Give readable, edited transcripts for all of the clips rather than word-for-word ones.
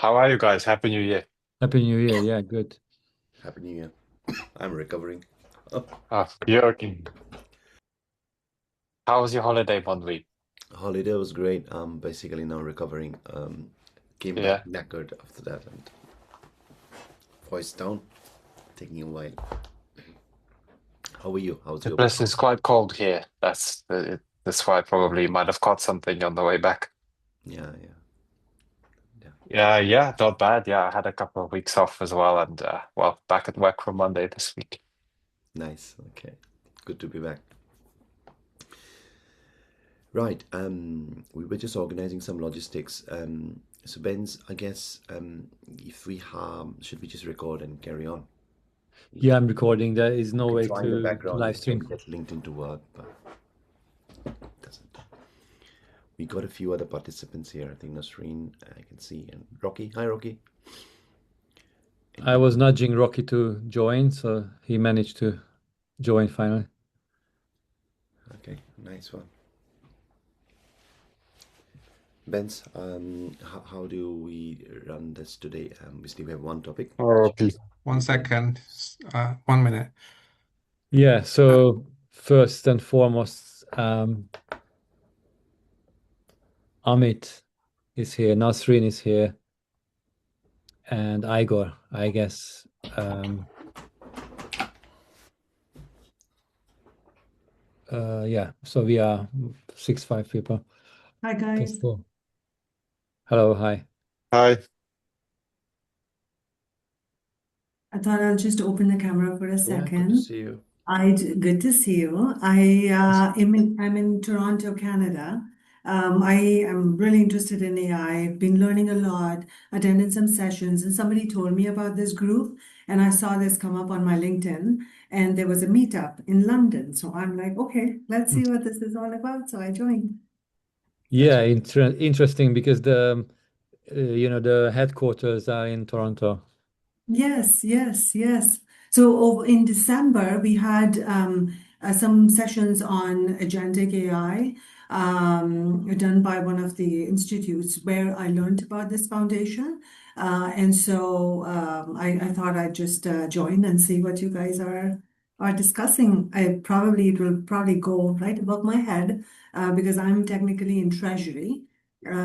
How are you guys? Happy New Year. Happy New Year. Yeah, good. Happy New Year. I'm recovering. Oh, Jürgen, how was your holiday, Mondweep? holiday was great. I'm basically now recovering. Came back Yeah, knackered after that and voice down, taking a while. How are you? How's the your? place is quite cold here. That's why I probably might have caught something on the way back. Yeah, yeah, yeah. Yeah, not bad. Yeah, I had a couple of weeks off as well, and well, back at work from Monday this week. Nice. Okay. Good to be back. Right. We were just organizing some logistics. So Ben's, I guess, if we have, should we just record and carry on? You Yeah, can, I'm recording. There is no you can way try in the to background live if don't stream. get linked into work, but it doesn't. We got a few other participants here. I think Nasreen, I can see, and Rocky. Hi, Rocky. I Anyway, was nudging Rocky to join, so he managed to join finally. okay, nice one. Benz, how do we run this today? Basically, we have one topic. Okay. 1 second, 1 minute. Yeah, so first and foremost, Amit is here, Nasreen is here, and Igor, I guess. Yeah, so we are 6, 5 people. Hi That's guys. cool. Hello, hi. Hi. I thought I'll just open the camera for a Yeah, good to second. see you. Good to see you. I'm in Toronto, Canada. I am really interested in AI. I've been learning a lot, attended some sessions, and somebody told me about this group, and I saw this come up on my LinkedIn, and there was a meetup in London. So I'm like, okay, let's see what this is all about. So I joined. That's Yeah, interesting because the headquarters are in Toronto. Yes, yes, yes. So in December, we had some sessions on agentic AI done by one of the institutes where I learned about this foundation. And so I thought I'd just join and see what you guys are discussing. It will probably go right above my head because I'm technically in treasury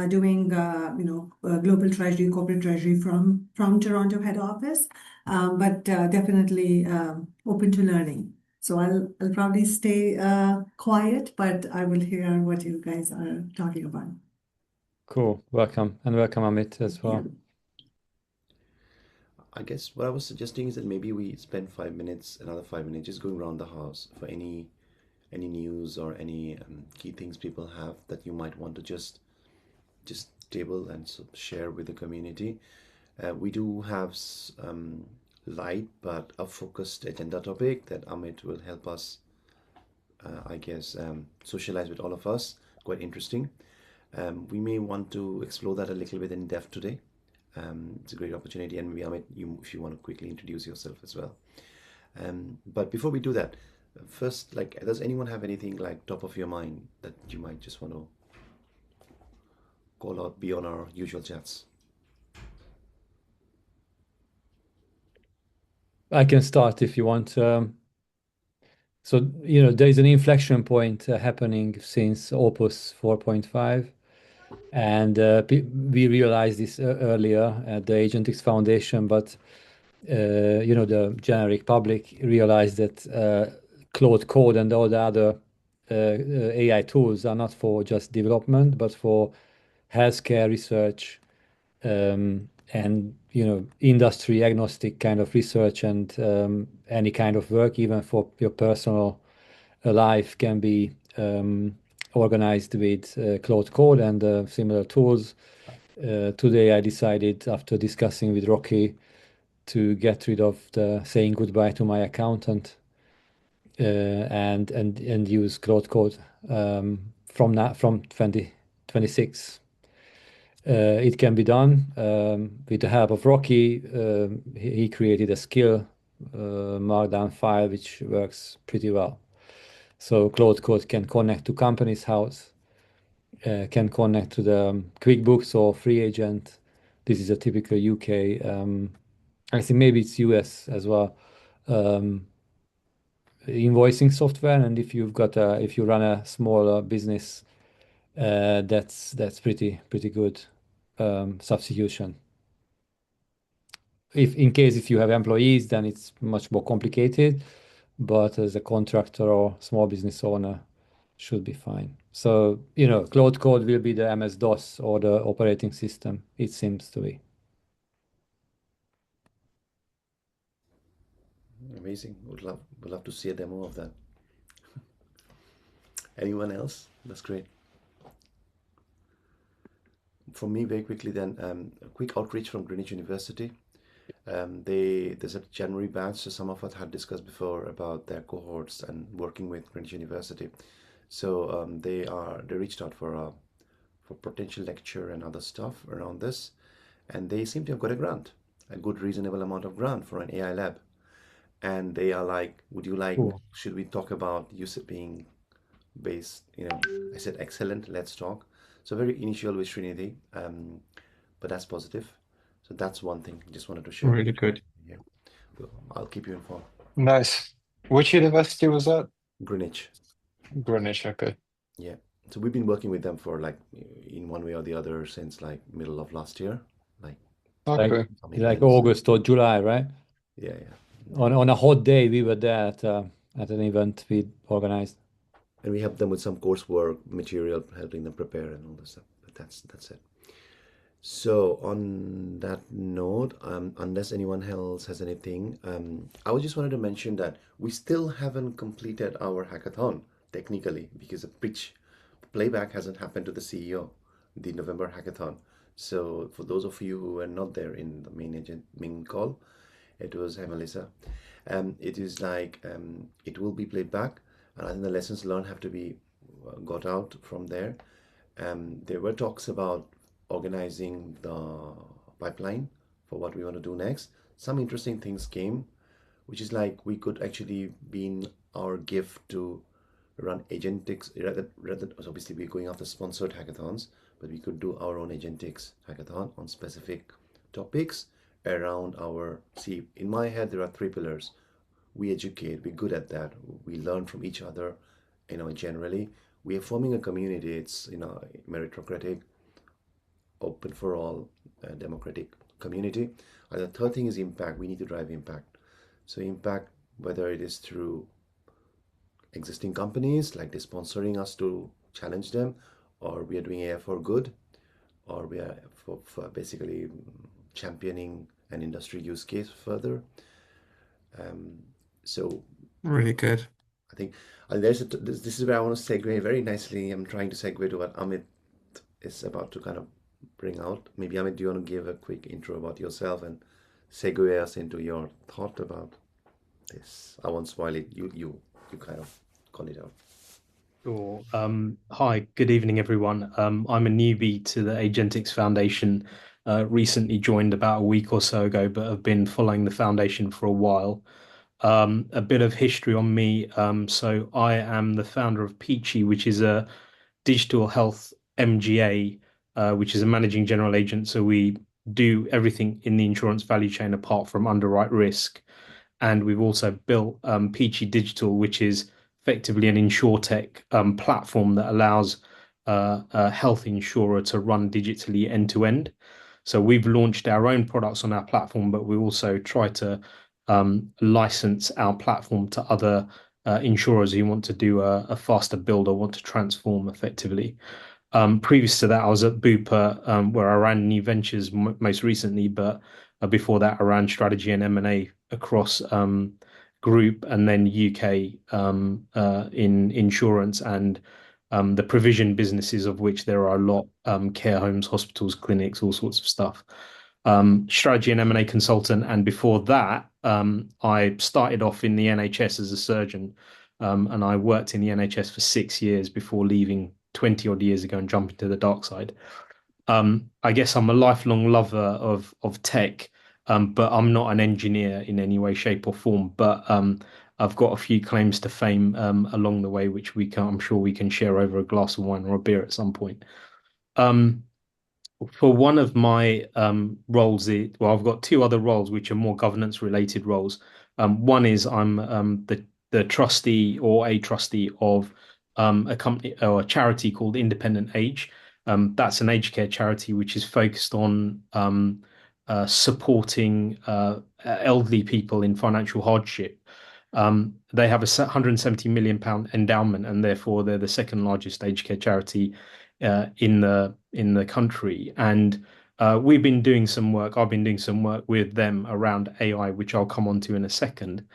doing global treasury, corporate treasury from Toronto head office, but definitely open to learning. So I'll probably stay quiet, but I will hear what you guys are talking about. Cool. Welcome, and welcome Amit as Yeah. well. I guess what I was suggesting is that maybe we spend 5 minutes, another 5 minutes, just going around the house for any news or any key things people have that you might want to just table and share with the community. We do have light but a focused agenda topic that Amit will help us, I guess, socialize with all of us. Quite interesting. We may want to explore that a little bit in depth today. It's a great opportunity, and maybe Amit, if you want to quickly introduce yourself as well. But before we do that, first, like, does anyone have anything like top of your mind that you might just want to call out beyond our usual chats? I can start if you want. So, there is an inflection point happening since Opus 4.5, and we realized this earlier at the Agentics Foundation, but the generic public realized that Claude Code and all the other AI tools are not for just development, but for healthcare research, and industry agnostic kind of research, and any kind of work, even for your personal life, can be organized with Claude Code and similar tools. Today I decided, after discussing with Rocky, to get rid of the saying goodbye to my accountant, and use Claude Code from 2026. It can be done with the help of Rocky. He created a skill markdown file which works pretty well. So Claude Code can connect to Companies House, can connect to the QuickBooks or Free Agent, this is a typical UK. I think maybe it's US as well. Invoicing software, and if you run a small business, that's pretty good substitution. If you have employees, then it's much more complicated, but as a contractor or small business owner, should be fine. So, Claude Code will be the MS-DOS or the operating system, it seems to be. Amazing. Would love to see a demo of that. Anyone else? That's great. For me, very quickly then, a quick outreach from Greenwich University. There's a January batch, so some of us had discussed before about their cohorts and working with Greenwich University. So they reached out for potential lecture and other stuff around this, and they seem to have got a grant, a good reasonable amount of grant for an AI lab. And they are like, would you like, Cool. should we talk about use it being based, I said, excellent, let's talk. So very initial with Srinidhi, but that's positive. So that's one thing I just wanted to share. Really good. Yeah, I'll keep you informed. Nice. Which university was that? Greenwich. Greenwich, okay. Yeah. So we've been working with them for like in one way or the other since like middle of last year. Like Okay. some Like events. August or July, right? Yeah. On a hot day, we were there at an event we organized. And we help them with some coursework material, helping them prepare and all this stuff. But that's it. So on that note, unless anyone else has anything, I just wanted to mention that we still haven't completed our hackathon technically because the pitch playback hasn't happened to the CEO, the November hackathon. So for those of you who were not there in the main call, it was Melissa. It is like it will be played back, and I think the lessons learned have to be got out from there. There were talks about organizing the pipeline for what we want to do next. Some interesting things came, which is like we could actually be in our gift to run Agentics rather so obviously we're going after sponsored hackathons, but we could do our own Agentics hackathon on specific topics around in my head there are three pillars. We educate, we're good at that, we learn from each other, generally we are forming a community. It's meritocratic, open for all, democratic community. And the third thing is impact. We need to drive impact. So impact, whether it is through existing companies like they're sponsoring us to challenge them, or we are doing AI for good, or we are for basically championing an industry use case further. So Really good. I think this is where I want to segue very nicely. I'm trying to segue to what Amit is about to kind of bring out. Maybe Amit, do you want to give a quick intro about yourself and segue us into your thought about this? I won't spoil it. You kind of call it out. Sure. Hi, good evening, everyone. I'm a newbie to the Agentics Foundation. Recently joined about a week or so ago, but have been following the foundation for a while. A bit of history on me. So I am the founder of Peachy, which is a digital health MGA, which is a managing general agent. So we do everything in the insurance value chain apart from underwrite risk. And we've also built Peachy Digital, which is effectively an Insurtech platform that allows a health insurer to run digitally end to end. So we've launched our own products on our platform, but we also try to license our platform to other insurers who want to do a faster build or want to transform effectively. Previous to that, I was at Bupa, where I ran new ventures most recently, but before that, I ran strategy and M&A across group and then UK in insurance and the provision businesses, of which there are a lot, care homes, hospitals, clinics, all sorts of stuff. Strategy and M&A consultant, and before that, I started off in the NHS as a surgeon, and I worked in the NHS for 6 years before leaving 20 odd years ago and jumping to the dark side. I guess I'm a lifelong lover of tech, but I'm not an engineer in any way, shape, or form. But I've got a few claims to fame along the way, which I'm sure we can share over a glass of wine or a beer at some point. for one of my roles, well, I've got two other roles which are more governance related roles. One is I'm the trustee or a trustee of a company or a charity called Independent Age. That's an aged care charity which is focused on supporting elderly people in financial hardship. They have a £170 million endowment, and therefore they're the second largest aged care charity in the country. And we've been doing some work. I've been doing some work with them around AI, which I'll come on to in a second.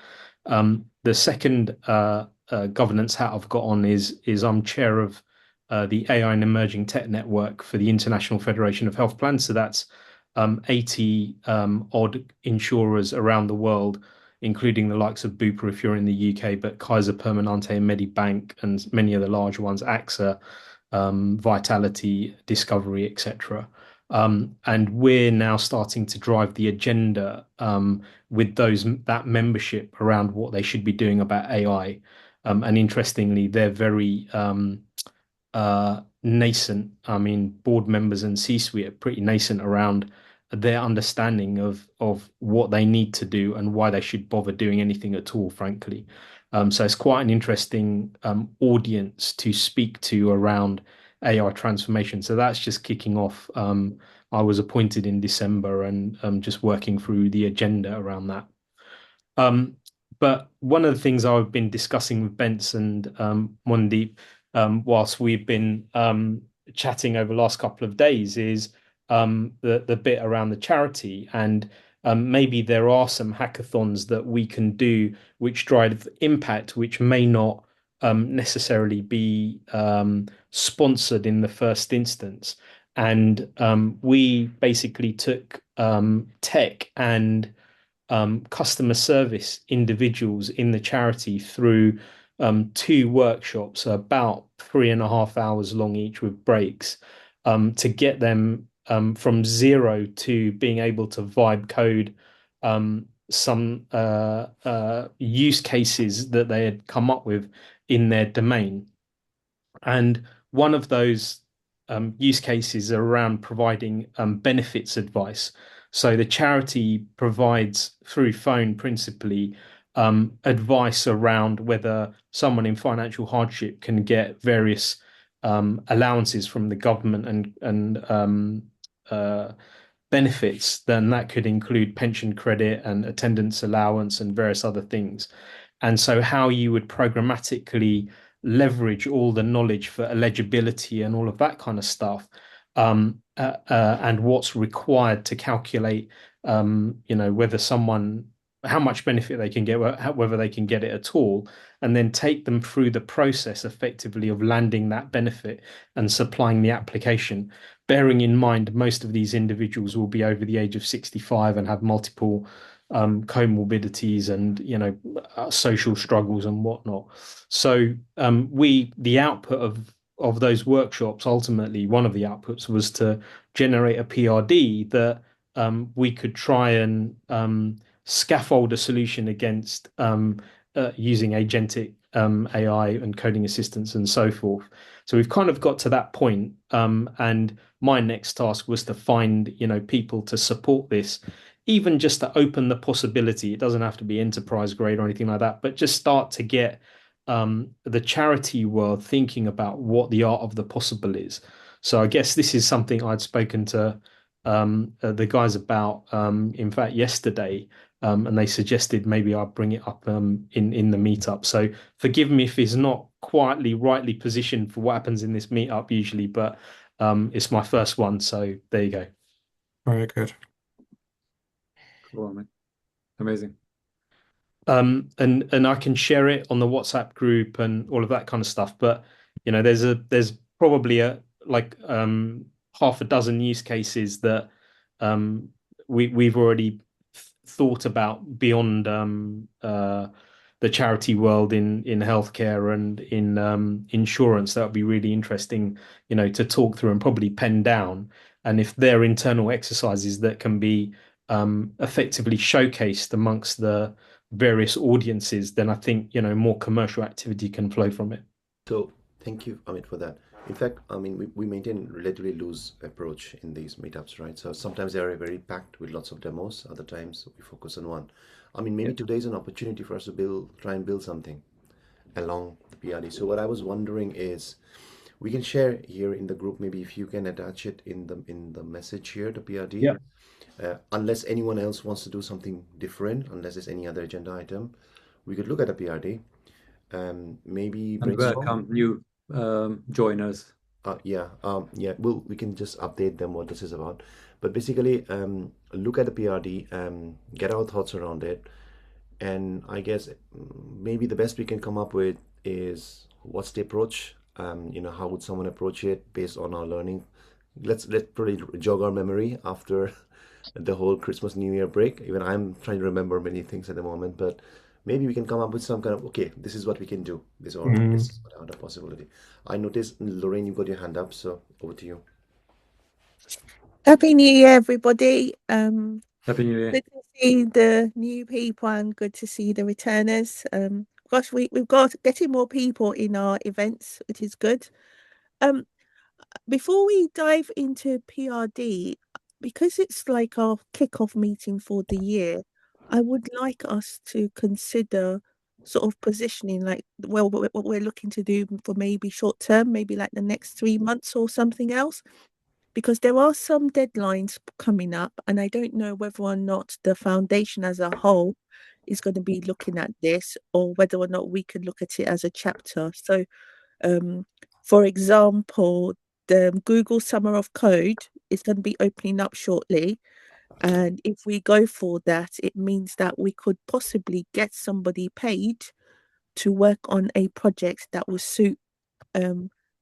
The second governance hat I've got on is I'm chair of the AI and Emerging Tech Network for the International Federation of Health Plans. So that's 80 odd insurers around the world, including the likes of Bupa if you're in the UK, but Kaiser Permanente and Medibank and many of the large ones, AXA, Vitality, Discovery, etc. And we're now starting to drive the agenda with that membership around what they should be doing about AI. And interestingly, they're very nascent. I mean, board members and C-suite are pretty nascent around their understanding of what they need to do and why they should bother doing anything at all, frankly. So it's quite an interesting audience to speak to around AI transformation. So that's just kicking off. I was appointed in December and just working through the agenda around that. But one of the things I've been discussing with Bence and Mondweep whilst we've been chatting over the last couple of days is the bit around the charity, and maybe there are some hackathons that we can do which drive impact, which may not necessarily be sponsored in the first instance. And we basically took tech and customer service individuals in the charity through two workshops, about 3.5 hours long each with breaks, to get them from zero to being able to vibe code some use cases that they had come up with in their domain. And one of those use cases are around providing benefits advice. So the charity provides through phone principally advice around whether someone in financial hardship can get various allowances from the government and benefits. Then that could include pension credit and attendance allowance and various other things. And so how you would programmatically leverage all the knowledge for eligibility and all of that kind of stuff, and what's required to calculate, whether how much benefit they can get, whether they can get it at all, and then take them through the process effectively of landing that benefit and supplying the application. Bearing in mind, most of these individuals will be over the age of 65 and have multiple comorbidities and social struggles and whatnot. So the output of those workshops, ultimately one of the outputs was to generate a PRD that we could try and scaffold a solution against using agentic AI and coding assistance and so forth. So we've kind of got to that point, and my next task was to find people to support this, even just to open the possibility. It doesn't have to be enterprise grade or anything like that, but just start to get the charity world thinking about what the art of the possible is. So I guess this is something I'd spoken to the guys about, in fact, yesterday, and they suggested maybe I'll bring it up in the meetup. So forgive me if it's not quietly, rightly positioned for what happens in this meetup usually, but it's my first one. So there you go. Very good. Cool, man. Amazing. And I can share it on the WhatsApp group and all of that kind of stuff. But there's probably half a dozen use cases that we've already thought about beyond the charity world in healthcare and in insurance. That would be really interesting, to talk through and probably pen down. And if they're internal exercises that can be effectively showcased amongst the various audiences, then I think more commercial activity can flow from it. So thank you, Amit, for that. In fact, I mean, we maintain relatively loose approach in these meetups, right? So sometimes they are very packed with lots of demos. Other times we focus on one. I mean, maybe Yeah. today is an opportunity for us to try and build something along the PRD. So what I was wondering is, we can share here in the group. Maybe if you can attach it in the message here, the PRD. Yeah. Unless anyone else wants to do something different, unless there's any other agenda item, we could look at a PRD. Maybe And brainstorm. welcome new joiners. Yeah. We can just update them what this is about. But basically, look at the PRD, get our thoughts around it, and I guess maybe the best we can come up with is what's the approach. How would someone approach it based on our learning? Let's probably jog our memory after the whole Christmas New Year break. Even I'm trying to remember many things at the moment, but maybe we can come up with some kind of, okay, this is what we can do. This or this is another possibility. I noticed, Lorraine, you got your hand up, so over to you. Happy New Year, everybody. Happy New Year. Good to see the new people and good to see the returners. Gosh, we've got getting more people in our events, which is good. Before we dive into PRD, because it's like our kickoff meeting for the year, I would like us to consider sort of positioning like, well, what we're looking to do for maybe short term, maybe like the next 3 months or something else, because there are some deadlines coming up, and I don't know whether or not the foundation as a whole is going to be looking at this, or whether or not we could look at it as a chapter. So, for example, the Google Summer of Code is going to be opening up shortly. And if we go for that, it means that we could possibly get somebody paid to work on a project that will suit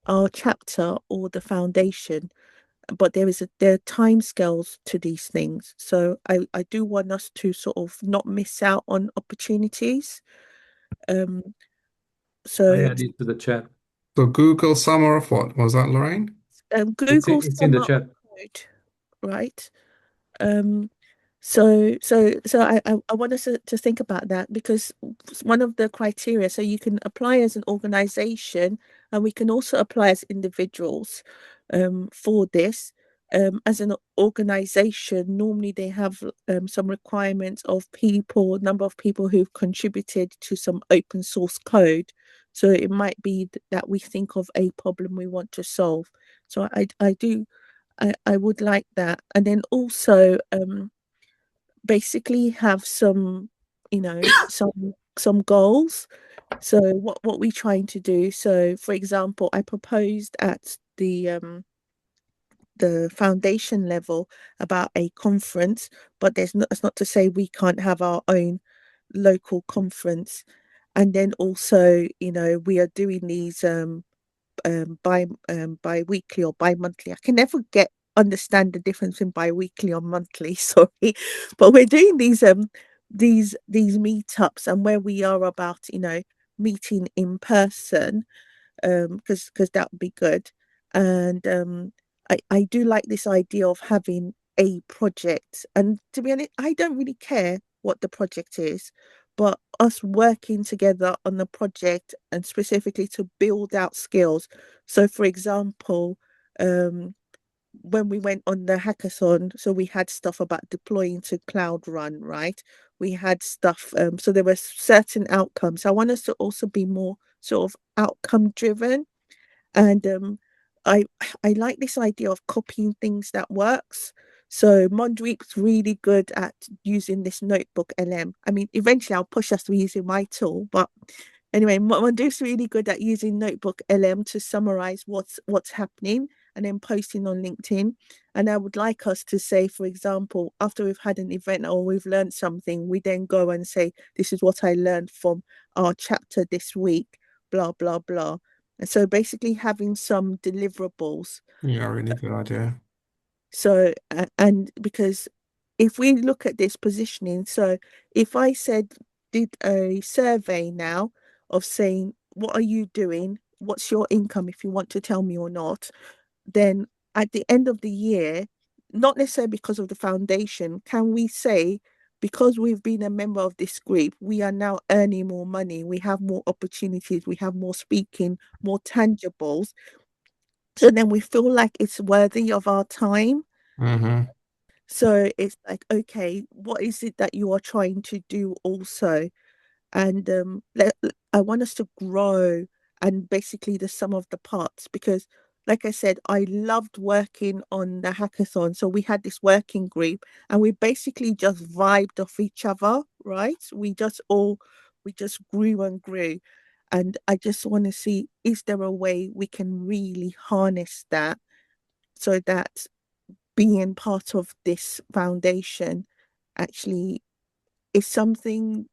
our chapter or the foundation. But there are timescales to these things. So I do want us to sort of not miss out on opportunities. I So added to the chat. So Google Summer of what? Was that Lorraine? Google It's in the Summer of chat. Code, right? So I want us to think about that, because one of the criteria, so you can apply as an organization and we can also apply as individuals for this. As an organization, normally they have some requirements of people, number of people who've contributed to some open source code. So it might be that we think of a problem we want to solve. So I would like that. And then also basically have some, some goals. So what we're trying to do. So for example, I proposed at the foundation level about a conference, but that's not to say we can't have our own local conference. And then also, we are doing these bi-weekly or bi-monthly. I can never understand the difference in bi-weekly or monthly, sorry. But we're doing these meetups, and where we are about, meeting in person, because that would be good. And I do like this idea of having a project. And to be honest, I don't really care what the project is, but us working together on the project and specifically to build out skills. So, for example, when we went on the hackathon, so we had stuff about deploying to Cloud Run, right? We had stuff, so there were certain outcomes. I want us to also be more sort of outcome driven. And I I like this idea of copying things that works. So Mondweep's really good at using this notebook LM. I mean, eventually I'll push us to using my tool, but anyway, Mondweep's really good at using notebook LM to summarize what's happening and then posting on LinkedIn. And I would like us to say, for example, after we've had an event or we've learned something, we then go and say, this is what I learned from our chapter this week, blah, blah, blah. And so basically having some deliverables. Yeah, really good idea. So, and because if we look at this positioning, so if I did a survey now of saying, what are you doing? What's your income, if you want to tell me or not? Then at the end of the year, not necessarily because of the foundation, can we say, because we've been a member of this group, we are now earning more money, we have more opportunities, we have more speaking, more tangibles. So then we feel like it's worthy of our time. Mm-hmm. So it's like, okay, what is it that you are trying to do also? And I want us to grow and basically the sum of the parts, because like I said, I loved working on the hackathon. So we had this working group and we basically just vibed off each other, right? We just grew and grew. And I just want to see, is there a way we can really harness that so that being part of this foundation actually is something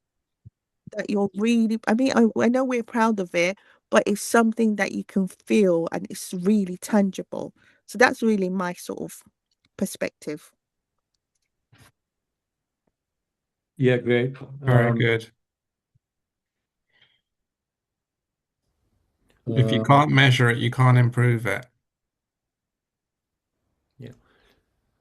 that you're really, I mean, I know we're proud of it, but it's something that you can feel and it's really tangible. So that's really my sort of perspective. Yeah, great. Very good. If you can't measure it, you can't improve it. Yeah.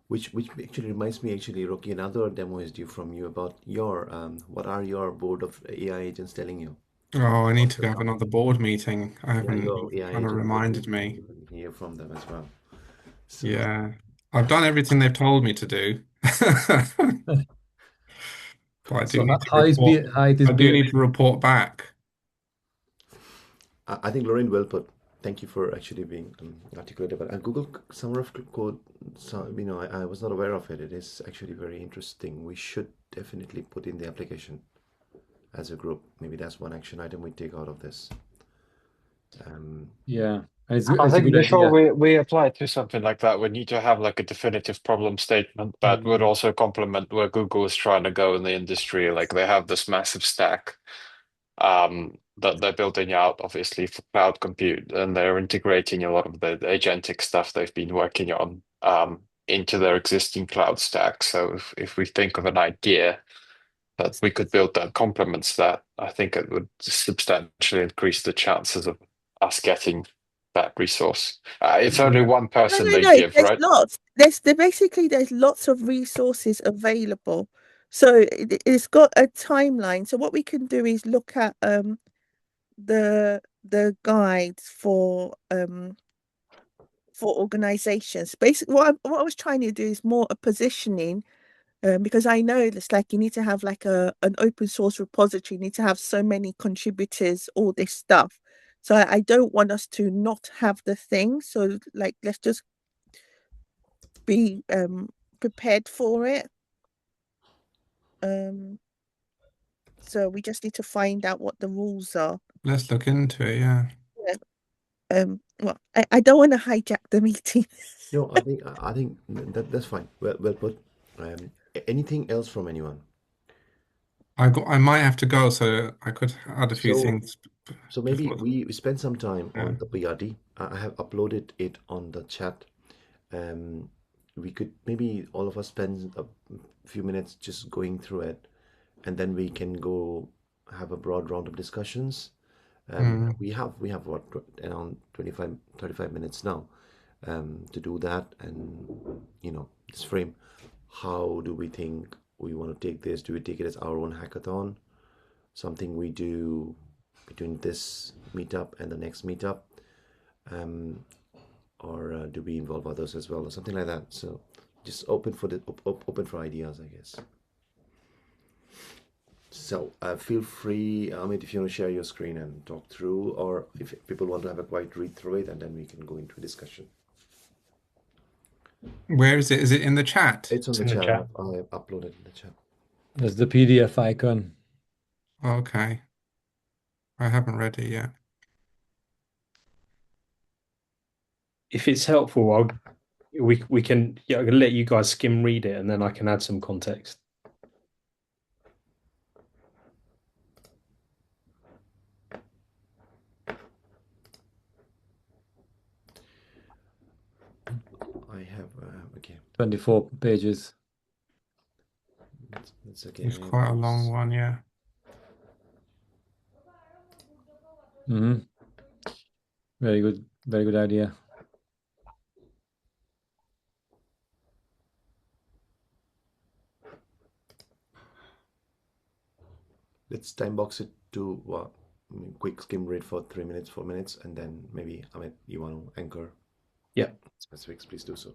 Which actually reminds me, actually, Rocky, another demo is due from you about your what are your board of AI agents telling you? Oh, I need What's to the have top? another board meeting. I Yeah, haven't, your you've AI kind of agents, what reminded you me. can hear from them as well. So Yeah. I've done everything they've told me to do. But I do So need to how is report. how it is I do built? need to report back. I think Lorraine, well put. Thank you for actually being articulate about it. And Google Summer of Code, so, you know, I was not aware of it. It is actually very interesting. We should definitely put in the application as a group. Maybe that's one action item we take out of this. Yeah, it's I a think good before idea. we apply to something like that, we need to have like a definitive problem statement that would also complement where Google is trying to go in the industry. Like they have this massive stack that they're building out, obviously, for cloud compute, and they're integrating a lot of the agentic stuff they've been working on into their existing cloud stack. So if we think of an idea that we could build that complements that, I think it would substantially increase the chances of us getting that resource. It's only one No, person no, they no. give, There's right? lots. There's lots of resources available. So it's got a timeline. So what we can do is look at the guides for organizations. Basically, what I was trying to do is more a positioning, because I know it's like you need to have like an open source repository, you need to have so many contributors, all this stuff. So I don't want us to not have the thing. So like let's just be prepared for it. So we just need to find out what the rules are. Let's look into it, yeah. Well, I don't want to hijack the meeting. no, I think that's fine. Well put. Anything else from anyone? I might have to go, so I could add a few So things so maybe before. we spend some time Yeah. on the PRD. I have uploaded it on the chat. We could maybe all of us spend a few minutes just going through it, and then we can go have a broad round of discussions. We have what, around 25 35 minutes now to do that, and this frame. How do we think we want to take this? Do we take it as our own hackathon, something we do between this meetup and the next meetup, or do we involve others as well, or something like that? So just open for open for ideas, I guess. So feel free, Amit, if you want to share your screen and talk through, or if people want to have a quiet read through it, and then we can go into a discussion. Where is it? Is it in the chat? It's on the chat. I uploaded in the chat. There's the PDF icon. Okay. I haven't read it yet. If it's helpful, we can I can let you guys skim read it and then I can add some context. I have okay. 24 pages. That's okay. It's quite a long one, yeah. Very good idea. Let's time box it to quick skim read for 3 minutes, 4 minutes, and then maybe Amit, you want to anchor Yeah. specifics, please do so.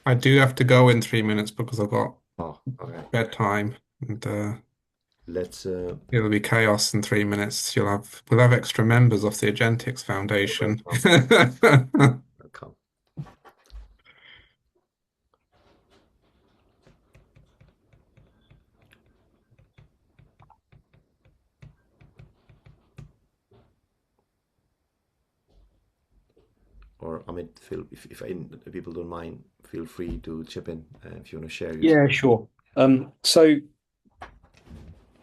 I do have to go in 3 minutes because I've got Okay. bedtime, and Let's it'll be chaos in 3 minutes. We'll have extra members of the Agentics Foundation. come. Or Amit, if people don't mind, feel free to chip in if you want to share your Yeah, sure. So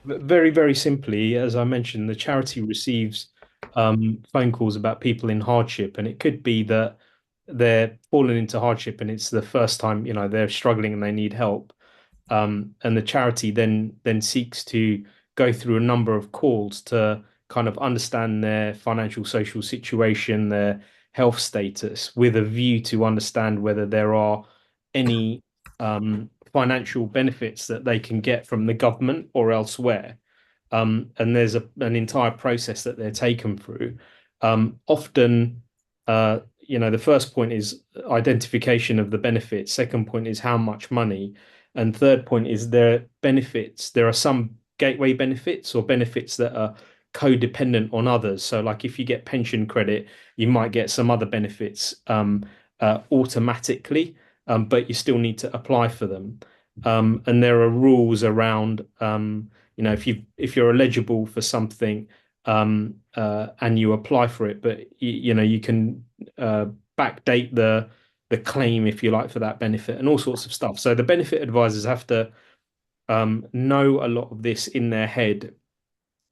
very, very simply, as I mentioned, the charity receives phone calls about people in hardship, and it could be that they're falling into hardship and it's the first time, they're struggling and they need help. And the charity then seeks to go through a number of calls to kind of understand their financial social situation, their health status, with a view to understand whether there are any financial benefits that they can get from the government or elsewhere. And there's an entire process that they're taken through. Often, the first point is identification of the benefits. Second point is how much money. And third point is their benefits. There are some gateway benefits or benefits that are codependent on others. So like if you get pension credit, you might get some other benefits automatically, but you still need to apply for them. And there are rules around, if you're eligible for something and you apply for it, but you can backdate the claim, if you like, for that benefit and all sorts of stuff. So the benefit advisors have to know a lot of this in their head.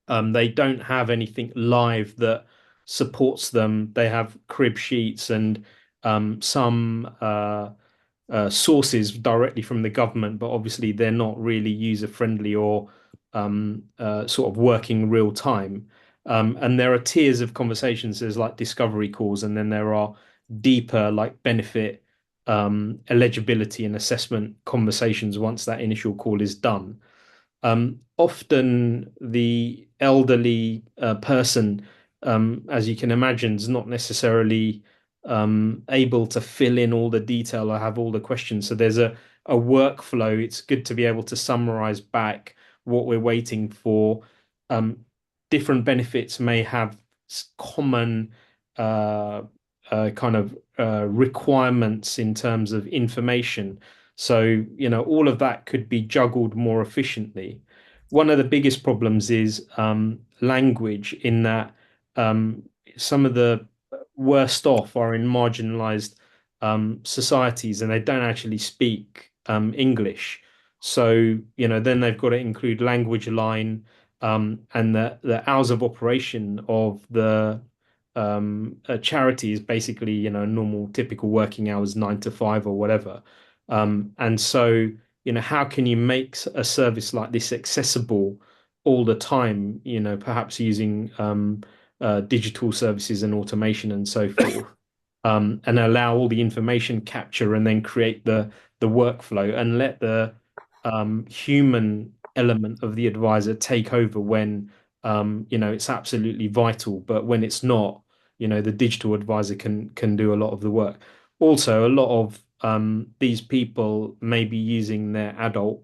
They don't have anything live that supports them. They have crib sheets and some sources directly from the government, but obviously they're not really user friendly or sort of working real time. And there are tiers of conversations. There's like discovery calls, and then there are deeper like benefit eligibility and assessment conversations once that initial call is done. Often the elderly person, as you can imagine, is not necessarily able to fill in all the detail or have all the questions. So there's a workflow. It's good to be able to summarize back what we're waiting for. Different benefits may have common kind of requirements in terms of information. So, all of that could be juggled more efficiently. One of the biggest problems is language, in that some of the worst off are in marginalized societies and they don't actually speak English. So, then they've got to include language line, and the hours of operation of the a charity is basically, normal, typical working hours, 9 to 5 or whatever. And so, how can you make a service like this accessible all the time, perhaps using digital services and automation and so forth, and allow all the information capture and then create the workflow and let the human element of the advisor take over when it's absolutely vital, but when it's not, the digital advisor can do a lot of the work. Also, a lot of these people may be using their adult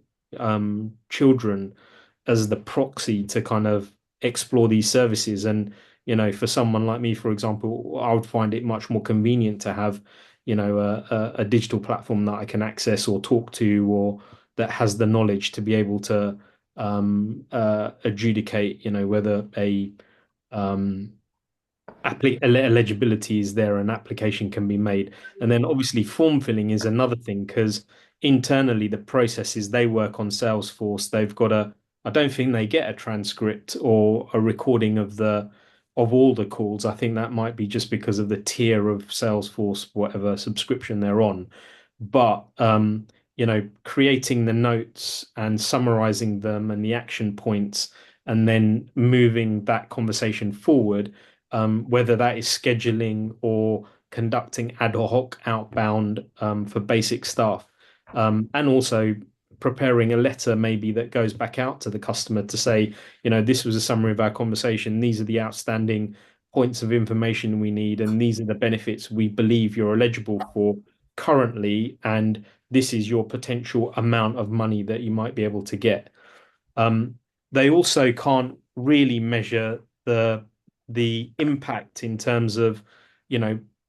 children as the proxy to kind of explore these services. And, for someone like me, for example, I would find it much more convenient to have, a digital platform that I can access or talk to, or that has the knowledge to be able to adjudicate, whether eligibility is there, an application can be made. And then obviously form filling is another thing, because internally the processes, they work on Salesforce. I don't think they get a transcript or a recording of all the calls. I think that might be just because of the tier of Salesforce, whatever subscription they're on. But creating the notes and summarizing them and the action points, and then moving that conversation forward, whether that is scheduling or conducting ad hoc outbound for basic stuff, and also preparing a letter maybe that goes back out to the customer to say, this was a summary of our conversation. These are the outstanding points of information we need, and these are the benefits we believe you're eligible for currently, and this is your potential amount of money that you might be able to get. They also can't really measure the impact in terms of,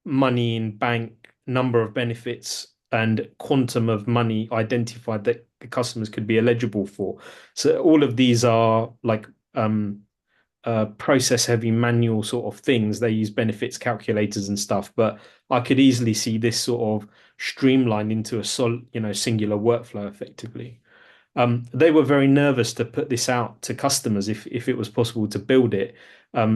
money in bank, number of benefits, and quantum of money identified that the customers could be eligible for. So all of these are like process heavy manual sort of things. They use benefits calculators and stuff, but I could easily see this sort of streamlined into a singular workflow effectively. They were very nervous to put this out to customers if it was possible to build it.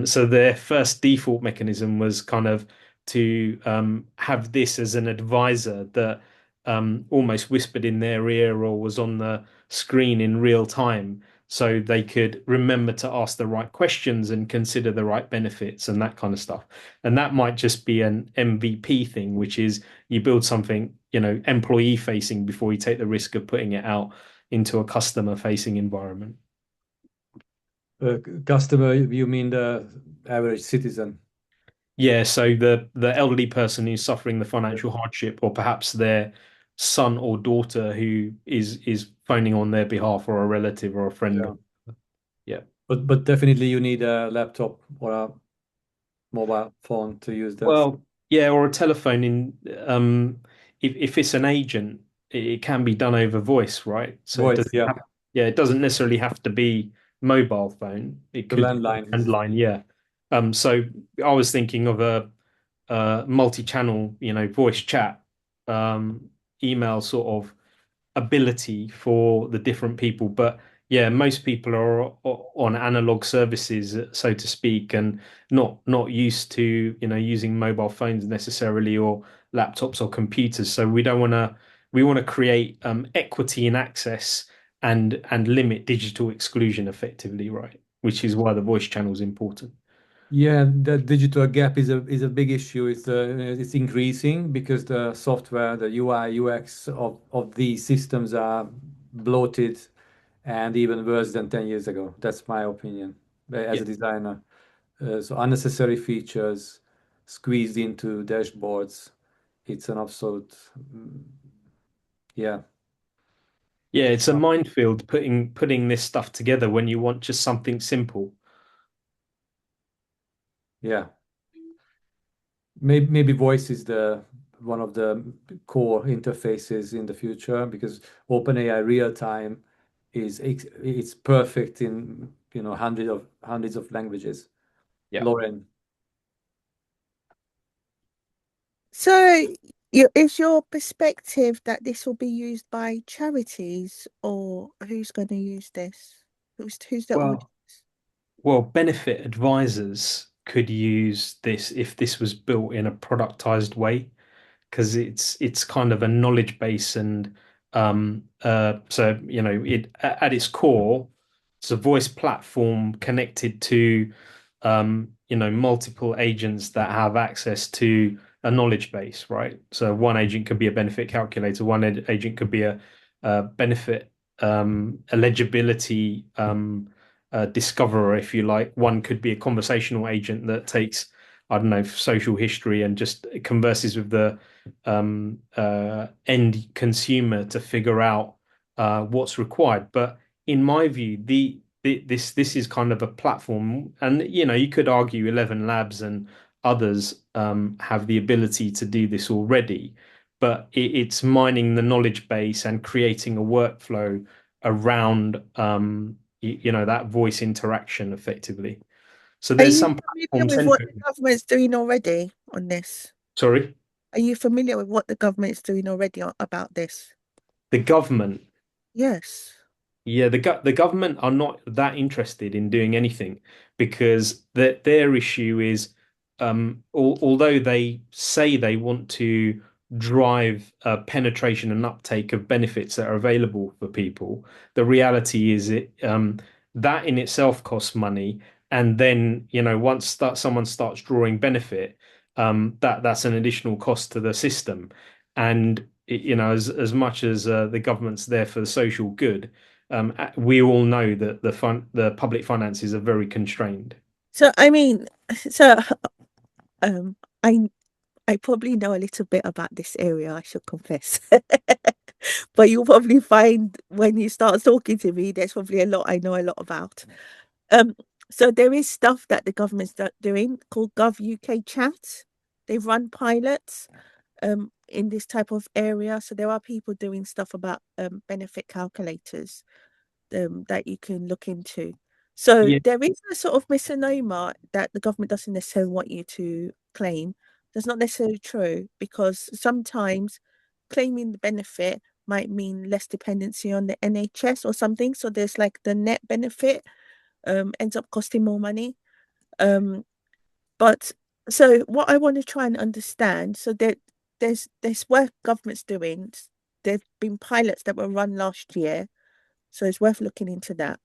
So their first default mechanism was kind of to have this as an advisor that almost whispered in their ear or was on the screen in real time, so they could remember to ask the right questions and consider the right benefits and that kind of stuff. And that might just be an MVP thing, which is you build something, employee facing before you take the risk of putting it out into a customer facing environment. Customer, you mean the average citizen? Yeah, so the elderly person who's suffering the financial hardship, or perhaps their son or daughter who is phoning on their behalf, or a relative or a friend. Yeah. But definitely you need a laptop or a mobile phone to use that. Well, yeah, or a telephone if it's an agent, it can be done over voice, right? So Voice, yeah. It doesn't necessarily have to be mobile phone. It The could landline be landline, yeah. So I was thinking of a multi-channel, voice chat, email sort of ability for the different people. But yeah, most people are on analog services, so to speak, and not used to, using mobile phones necessarily, or laptops or computers. So we want to create equity in access and limit digital exclusion effectively, right? Which is why the voice channel is important. Yeah, the digital gap is a big issue. It's increasing because the software, the UI, UX of these systems are bloated and even worse than 10 years ago. That's my opinion as a designer. So unnecessary features squeezed into dashboards. It's an absolute, yeah. Yeah, it's a minefield putting this stuff together when you want just something simple. Yeah. Maybe voice is one of the core interfaces in the future, because OpenAI Realtime it's perfect in hundreds of languages. Yeah. Lorraine. So, is your perspective that this will be used by charities, or who's going to use this? Who's the audience? Well, benefit advisors could use this if this was built in a productized way, because it's kind of a knowledge base, and so it at its core, it's a voice platform connected to multiple agents that have access to a knowledge base, right? So one agent could be a benefit calculator, one agent could be a benefit eligibility discoverer, if you like. One could be a conversational agent that takes, I don't know, social history and just converses with the end consumer to figure out what's required. But in my view, this is kind of a platform, and you could argue ElevenLabs and others have the ability to do this already, but it's mining the knowledge base and creating a workflow around that voice interaction effectively. So there's some platforms. Are you familiar with what the government's doing already on this? Sorry? Are you familiar with what the government's doing already about this? The government? Yes. Yeah, the government are not that interested in doing anything, because their issue is, although they say they want to drive penetration and uptake of benefits that are available for people, the reality is that in itself costs money. And then, once someone starts drawing benefit, that's an additional cost to the system. And you know, as much as the government's there for the social good, we all know that the public finances are very constrained. So I mean, so um, I I probably know a little bit about this area, I should confess. But you'll probably find when you start talking to me, there's probably a lot I know a lot about. Um, so there is stuff that the government's doing called Gov UK Chat. They've run pilots in this type of area. So there are people doing stuff about benefit calculators that you can look into. So Yeah, there is a sort of misnomer that the government doesn't necessarily want you to claim. That's not necessarily true, because sometimes claiming the benefit might mean less dependency on the NHS or something. So there's like the net benefit ends up costing more money. Um, but so what I want to try and understand, so there's work government's doing. There've been pilots that were run last year, so it's worth looking into that.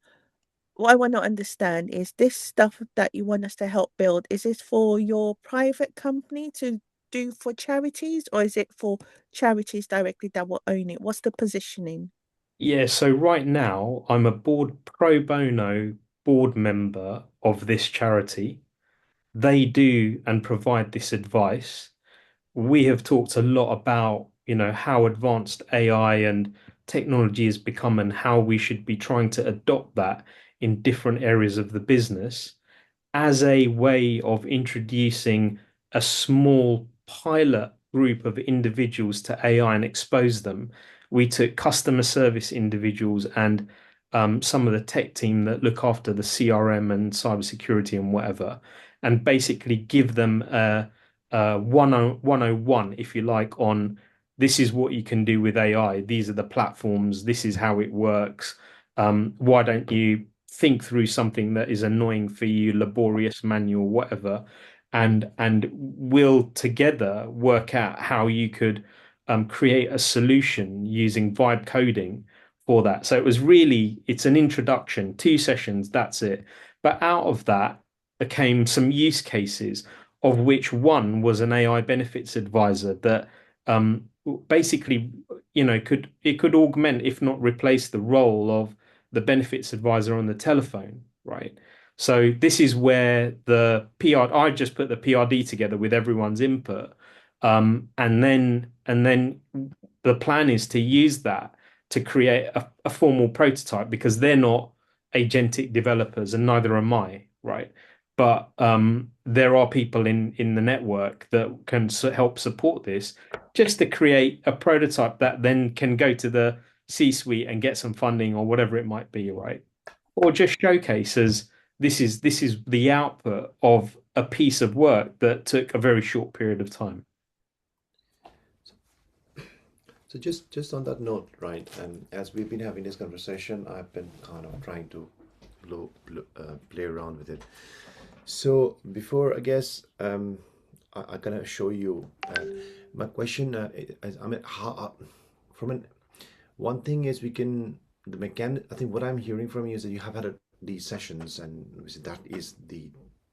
What I want to understand is this stuff that you want us to help build, is this for your private company to do for charities, or is it for charities directly that will own it? What's the positioning? yeah. So right now, I'm a pro bono board member of this charity. They do and provide this advice. We have talked a lot about, you know, how advanced AI and technology has become and how we should be trying to adopt that in different areas of the business as a way of introducing a small pilot group of individuals to AI and expose them. We took customer service individuals and some of the tech team that look after the CRM and cybersecurity and whatever, and basically give them a 101, if you like, on this is what you can do with AI. These are the platforms. This is how it works. Why don't you think through something that is annoying for you, laborious, manual, whatever, and we'll together work out how you could create a solution using vibe coding for that. So it's an introduction, 2 sessions, that's it. But out of that came some use cases, of which one was an AI benefits advisor that basically, you know, could augment, if not replace, the role of the benefits advisor on the telephone, right? So this is where I just put the PRD together with everyone's input, and then the plan is to use that to create a formal prototype, because they're not agentic developers and neither am I, right? But there are people in the network that can help support this, just to create a prototype that then can go to the C-suite and get some funding or whatever it might be, right? Or just showcase as this is the output of a piece of work that took a very short period of time. So just on that note, right, and as we've been having this conversation, I've been kind of trying to play around with it. So before, I guess, I'm gonna show you my question. I mean, how from an one thing is we can the mechanic. I think what I'm hearing from you is that you have had these sessions, and obviously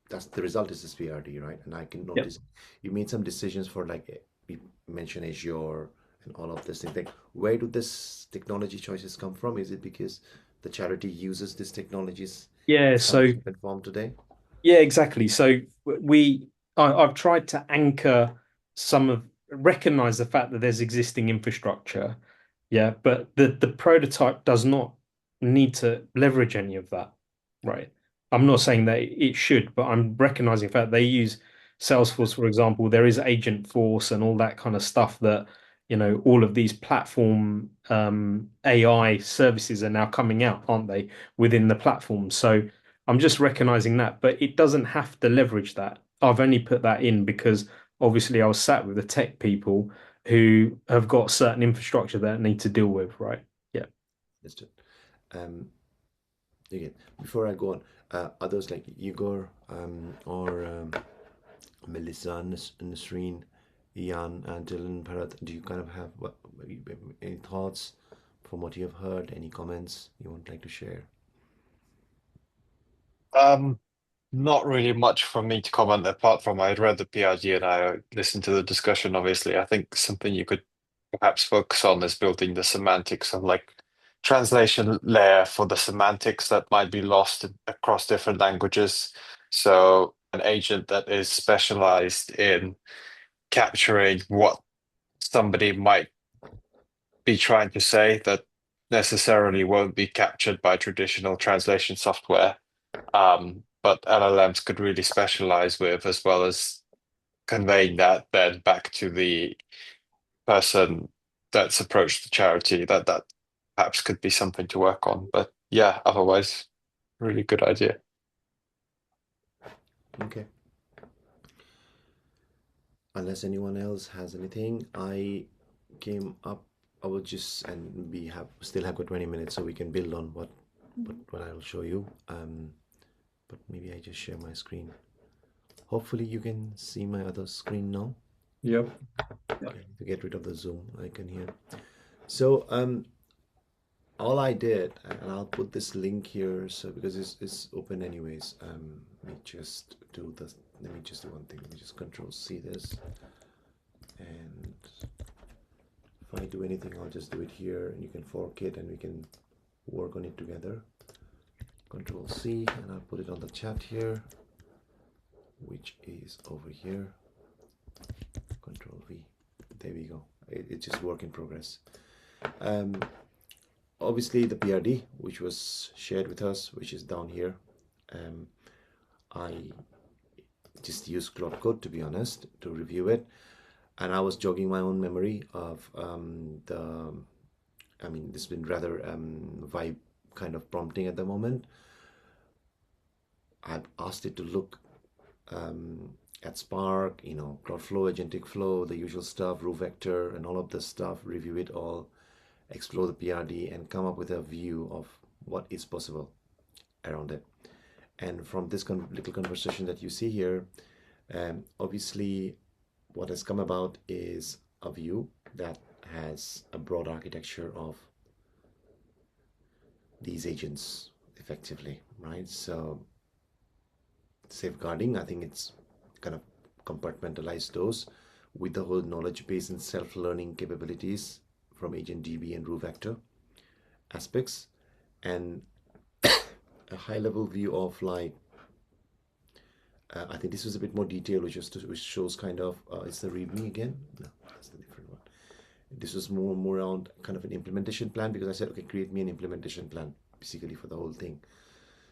that's the result is this PRD, right? And I can Yep. notice you made some decisions for, like, you mentioned Azure and all of this thing. Like, where do this technology choices come from? Is it because the charity uses these technologies Yeah, in some so shape and form today? yeah, exactly. So I've tried to recognize the fact that there's existing infrastructure. Yeah, but the prototype does not need to leverage any of that, right? I'm not saying that it should, but I'm recognizing the fact they use Salesforce, for example. There is Agentforce and all that kind of stuff that, you know, all of these platform AI services are now coming out, aren't they, within the platform? So I'm just recognizing that, but it doesn't have to leverage that. I've only put that in because obviously I was sat with the tech people who have got certain infrastructure that I need to deal with, right? Yeah. Understood. Um, again, before I go on, others like Igor or Melissa, Nasreen, Ian, and Dylan, Bharat, do you kind of have any thoughts from what you have heard? Any comments you would like to share? Not really much for me to comment apart from I read the PRG and I listened to the discussion, obviously. I think something you could perhaps focus on is building the semantics of like translation layer for the semantics that might be lost across different languages. So an agent that is specialized in capturing what somebody might be trying to say that necessarily won't be captured by traditional translation software. But LLMs could really specialize with, as well as conveying that then back to the person that's approached the charity. That perhaps could be something to work on. But yeah, otherwise, really good idea. Okay. Unless anyone else has anything, I came up. I will just, and we still have got 20 minutes, so we can build on what I'll show you. But maybe I just share my screen. Hopefully you can see my other screen now. Yep. Okay, to get rid of the Zoom icon here. So all I did, and I'll put this link here, so because it's open anyways. Let me just do this. Let me just do one thing. Let me just Control C this, and if I do anything, I'll just do it here, and you can fork it, and we can work on it together. Control C, and I'll put it on the chat here, which is over here. Control V. There we go. It's just work in progress. Obviously the PRD, which was shared with us, which is down here. I just used Claude Code, to be honest, to review it, and I was jogging my own memory of I mean, this has been rather vibe kind of prompting at the moment. I've asked it to look at Spark, you know, Cloudflow, Agentic Flow, the usual stuff, Roo Vector, and all of this stuff, review it all, explore the PRD, and come up with a view of what is possible around it. And from this little conversation that you see here, obviously what has come about is a view that has a broad architecture of these agents effectively, right? So safeguarding, I think it's kind of compartmentalize those with the whole knowledge base and self-learning capabilities from AgentDB and Roo Vector aspects, and a high-level view of like I think this was a bit more detailed, which shows kind of is the README again? No, that's the different one. This was more around kind of an implementation plan, because I said, okay, create me an implementation plan basically for the whole thing.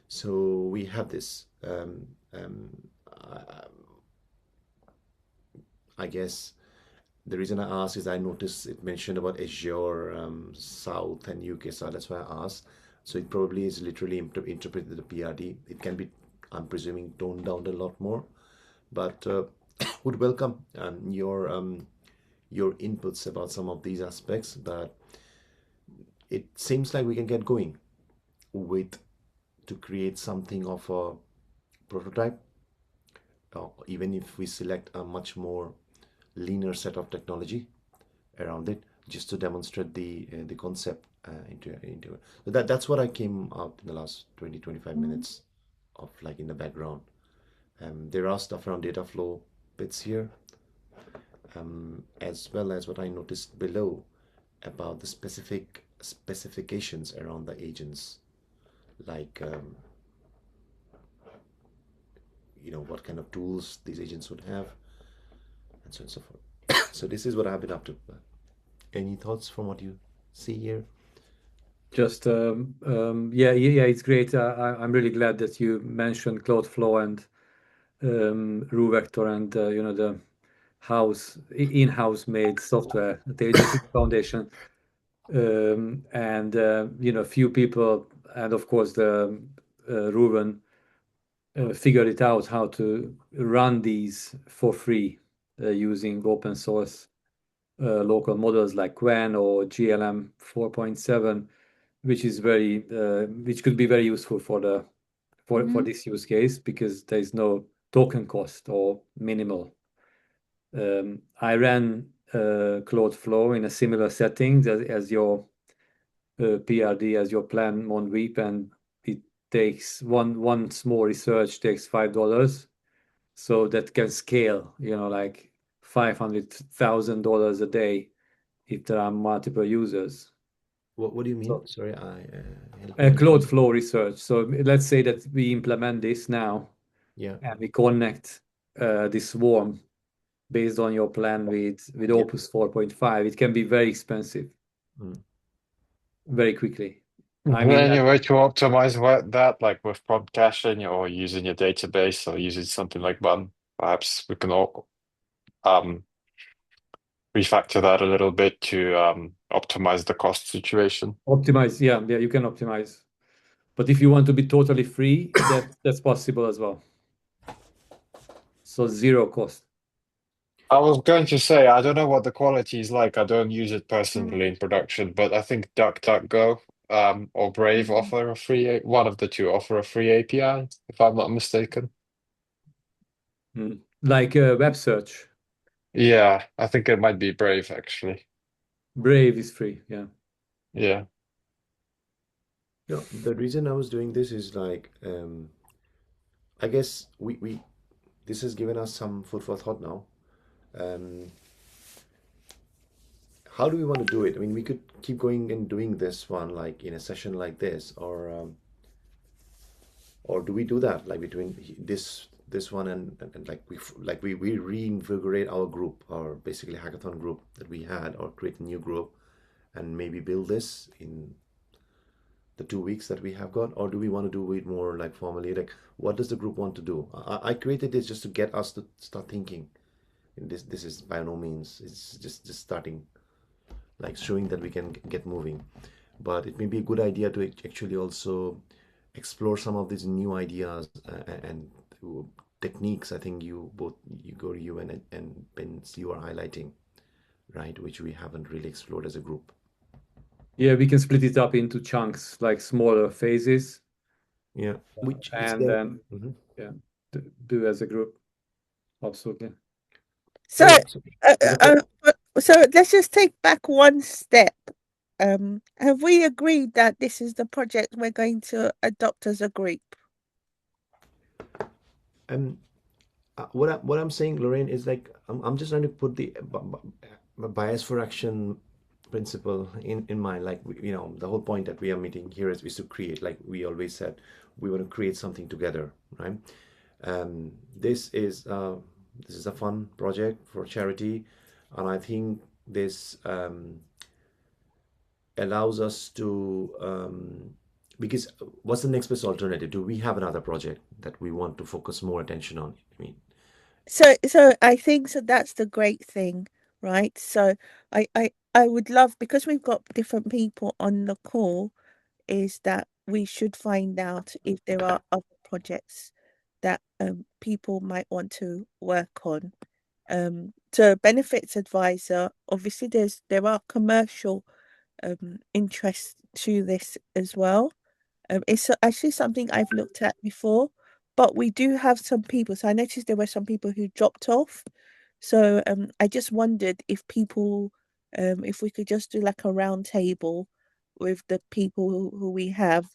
So we have this. I guess the reason I asked is I noticed it mentioned about Azure South and UK South. That's why I asked. So it probably is literally interpreted the PRD. It can be, I'm presuming, toned down a lot more, but would welcome your inputs about some of these aspects. But it seems like we can get going with to create something of a prototype, even if we select a much more leaner set of technology around it, just to demonstrate the concept into it. So that's what I came out in the last 20-25 minutes of, like, in the background. There are stuff around data flow bits here, as well as what I noticed below about the specific specifications around the agents, like you know, what kind of tools these agents would have, and so on and so forth. So this is what I've been up to. Any thoughts from what you see here? Just yeah, it's great. I'm really glad that you mentioned Cloudflow and Roo Vector and you know, the in-house made software at the Agentics Foundation, and you know, few people, and of course the Ruben figured it out how to run these for free using open source local models like Qwen or GLM 4.7, which is very which could be very useful for the for this use case, because there is no token cost or minimal. I ran Cloudflow in a similar setting as your PRD, as your plan Mondweep, and it takes one small research takes $5, so that can scale, you know, like $500,000 a day if there are multiple users. What do you mean? So, Sorry, help me Claude understand. Flow research. So let's say that we implement this now Yeah. and we connect this swarm based on your plan with Yeah. Opus 4.5. It can be very expensive Mm. very quickly. Is I there mean, any way to optimize that, like with prompt caching or using your database or using something like Bun? Perhaps we can all refactor that a little bit to optimize the cost situation. optimize. Yeah, you can optimize. But if you want to be totally free, that's possible as well. So zero cost. I was going to say, I don't know what the quality is like. I don't use it personally in production, but I think DuckDuckGo or Brave offer a free, one of the two offer a free API, if I'm not mistaken. Like web search. Yeah, I think it might be Brave actually. Brave is free. Yeah. Yeah. No, the reason I was doing this is like, I guess this has given us some food for thought now. How do we want to do it? I mean, we could keep going and doing this one like in a session like this, or do we do that like between this one and like we reinvigorate our group, or basically hackathon group that we had, or create a new group and maybe build this in the 2 weeks that we have got, or do we want to do it more like formally? Like, what does the group want to do? I created this just to get us to start thinking. And this is by no means, it's just starting, like showing that we can get moving. But it may be a good idea to actually also explore some of these new ideas and techniques. I think you and Bence, you are highlighting, right, which we haven't really explored as a group. Yeah, we can split it up into chunks, like smaller phases. Yeah, which and then Mhm. do as a group. Absolutely. So, Yeah, so let's just take back one step. Have we agreed that this is the project we're going to adopt as a group? What I'm saying, Lorraine, is like I'm just trying to put the bias for action principle in mind. Like the whole point that we are meeting here is to create. Like we always said, we want to create something together, right? This is a fun project for charity, and I think this allows us to because what's the next best alternative? Do we have another project that we want to focus more attention on? I mean, So I think so that's the great thing, right? So I would love, because we've got different people on the call, is that we should find out if there are other projects that people might want to work on. So benefits advisor, obviously there are commercial interests to this as well. It's actually something I've looked at before, but we do have some people. So I noticed there were some people who dropped off. So I just wondered if people, if we could just do like a round table with the people who we have,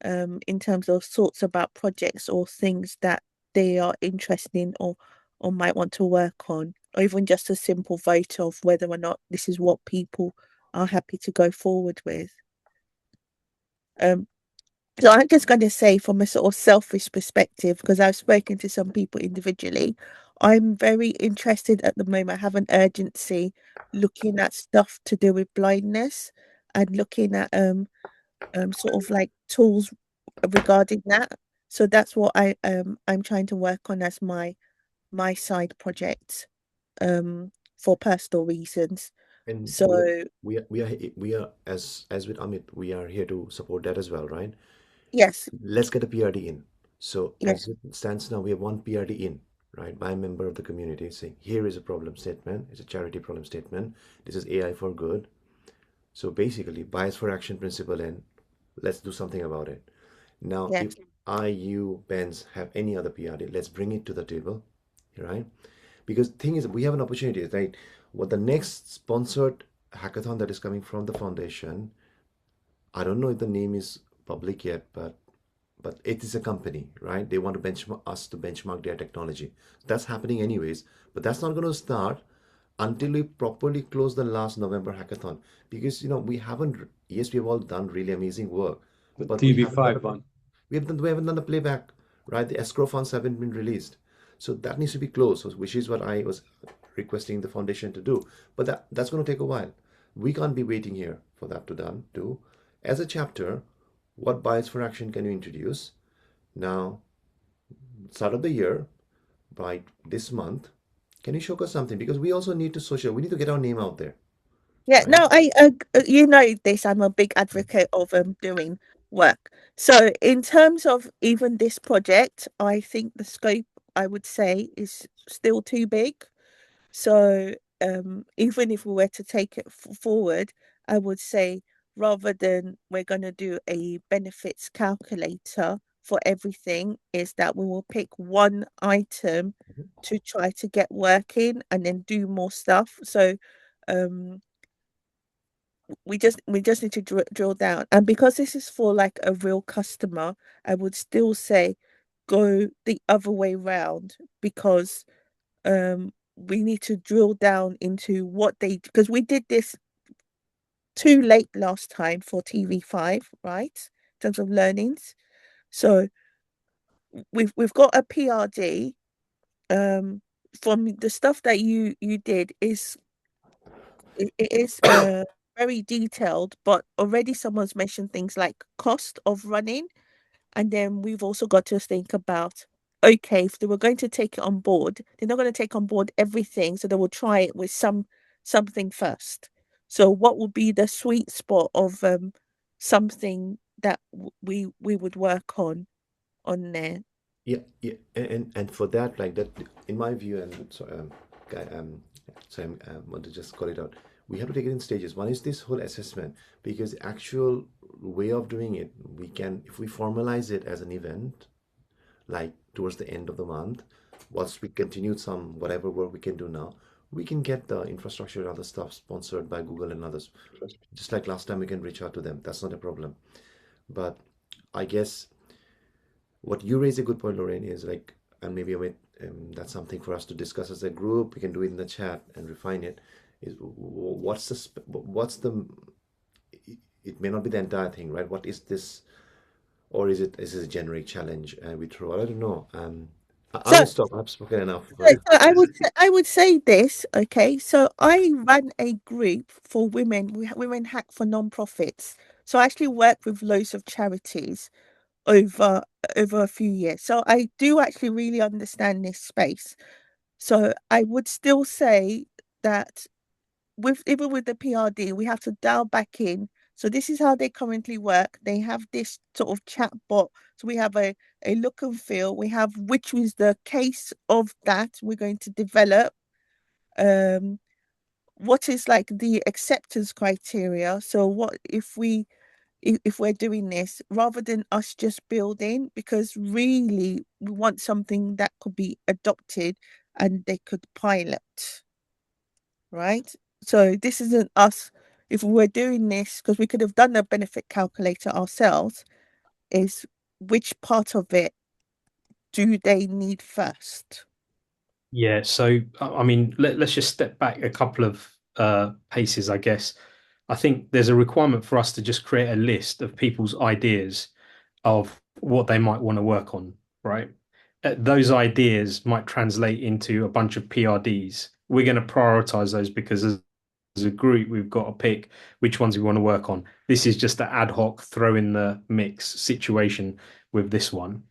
in terms of thoughts about projects or things that they are interested in or might want to work on, or even just a simple vote of whether or not this is what people are happy to go forward with. So I'm just going to say, from a sort of selfish perspective, because I've spoken to some people individually, I'm very interested at the moment. I have an urgency looking at stuff to do with blindness and looking at sort of like tools regarding that. So that's what I'm trying to work on as my side project for personal reasons. and So we are as with Amit, we are here to support that as well, right? yes, Let's get a PRD in. So yes, as it stands now, we have one PRD in, right, by a member of the community saying, here is a problem statement. It's a charity problem statement. This is AI for good. So basically, bias for action principle, and let's do something about it. Now, yes, if you, Bence, have any other PRD, let's bring it to the table, right? Because the thing is, we have an opportunity, right? What the next sponsored hackathon that is coming from the foundation, I don't know if the name is public yet, but it is a company, right? They want to benchmark us to benchmark their technology. That's happening anyways, but that's not going to start until we properly close the last November hackathon. Because we haven't, yes, we have all done really amazing work, The but TV5 one. we haven't done the playback, right? The escrow funds haven't been released. So that needs to be closed, which is what I was requesting the foundation to do. But that's going to take a while. We can't be waiting here for that to do. As a chapter, what bias for action can you introduce? Now, start of the year, by this month, can you show us something? Because we also need to we need to get our name out there, Yeah, right? no, you know this, I'm a big advocate of doing work. So in terms of even this project, I think the scope, I would say, is still too big. So even if we were to take it forward, I would say rather than we're going to do a benefits calculator for everything, is that we will pick one item to try to get working and then do more stuff. So um we just need to drill down, and because this is for like a real customer, I would still say go the other way round, because we need to drill down into what they, because we did this too late last time for TV5, right, in terms of learnings. So we've got a PRD. From the stuff that you did, it is very detailed, but already someone's mentioned things like cost of running. And then we've also got to think about, okay, if they were going to take it on board, they're not going to take on board everything, so they will try it with something first. So what would be the sweet spot of something that we would work on there? Yeah, yeah, and for that, like that, in my view, and so so I want to just call it out. We have to take it in stages. One is this whole assessment, because the actual way of doing it, we can, if we formalize it as an event, like towards the end of the month, once we continue some whatever work we can do now, we can get the infrastructure and other stuff sponsored by Google and others. Just like last time, we can reach out to them. That's not a problem. But I guess what you raise a good point, Lorraine, is like, and maybe that's something for us to discuss as a group. We can do it in the chat and refine it. Is what's the it may not be the entire thing, right? What is this, or is this a generic challenge and we throw? I don't know. I will So stop. I've spoken enough. So I would say this, okay? So I run a group for women. Women hack for non-profits. So I actually work with loads of charities over a few years. So I do actually really understand this space. So I would still say that even with the PRD, we have to dial back in. So this is how they currently work. They have this sort of chat bot. So we have a look and feel. We have which is the case of that we're going to develop. What is like the acceptance criteria? So what if we're doing this rather than us just building, because really we want something that could be adopted and they could pilot, right? So this isn't us. If we were doing this, because we could have done the benefit calculator ourselves, is which part of it do they need first? Yeah, so I mean, let's just step back a couple of paces, I guess. I think there's a requirement for us to just create a list of people's ideas of what they might want to work on, right? Those ideas might translate into a bunch of PRDs. We're going to prioritize those because as a group, we've got to pick which ones we want to work on. This is just an ad hoc throw in the mix situation with this one.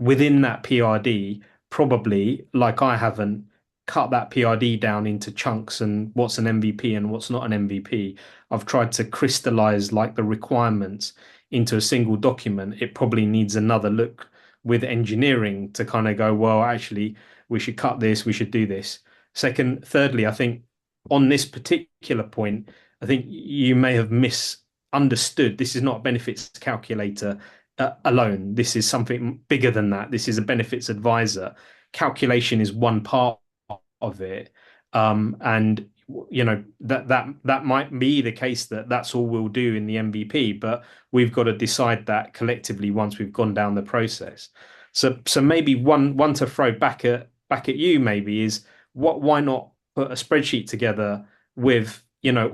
Within that PRD, probably like I haven't cut that PRD down into chunks and what's an MVP and what's not an MVP. I've tried to crystallize like the requirements into a single document. It probably needs another look with engineering to kind of go, well, actually, we should cut this, we should do this. Thirdly, I think on this particular point, I think you may have misunderstood. This is not a benefits calculator alone. This is something bigger than that. This is a benefits advisor. Calculation is one part of it, and you know that might be the case that that's all we'll do in the MVP, but we've got to decide that collectively once we've gone down the process. So maybe one to throw back at you maybe is why not put a spreadsheet together with,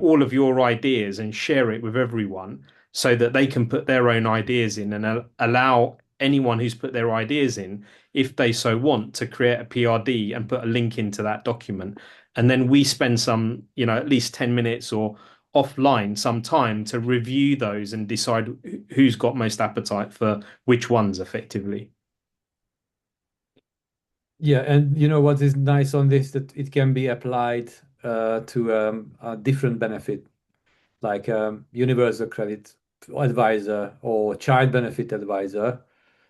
all of your ideas and share it with everyone so that they can put their own ideas in and allow anyone who's put their ideas in, if they so want, to create a PRD and put a link into that document. And then we spend some, at least 10 minutes or offline some time to review those and decide who's got most appetite for which ones effectively. Yeah, and what is nice on this, that it can be applied to a different benefit, like universal credit advisor or child benefit advisor.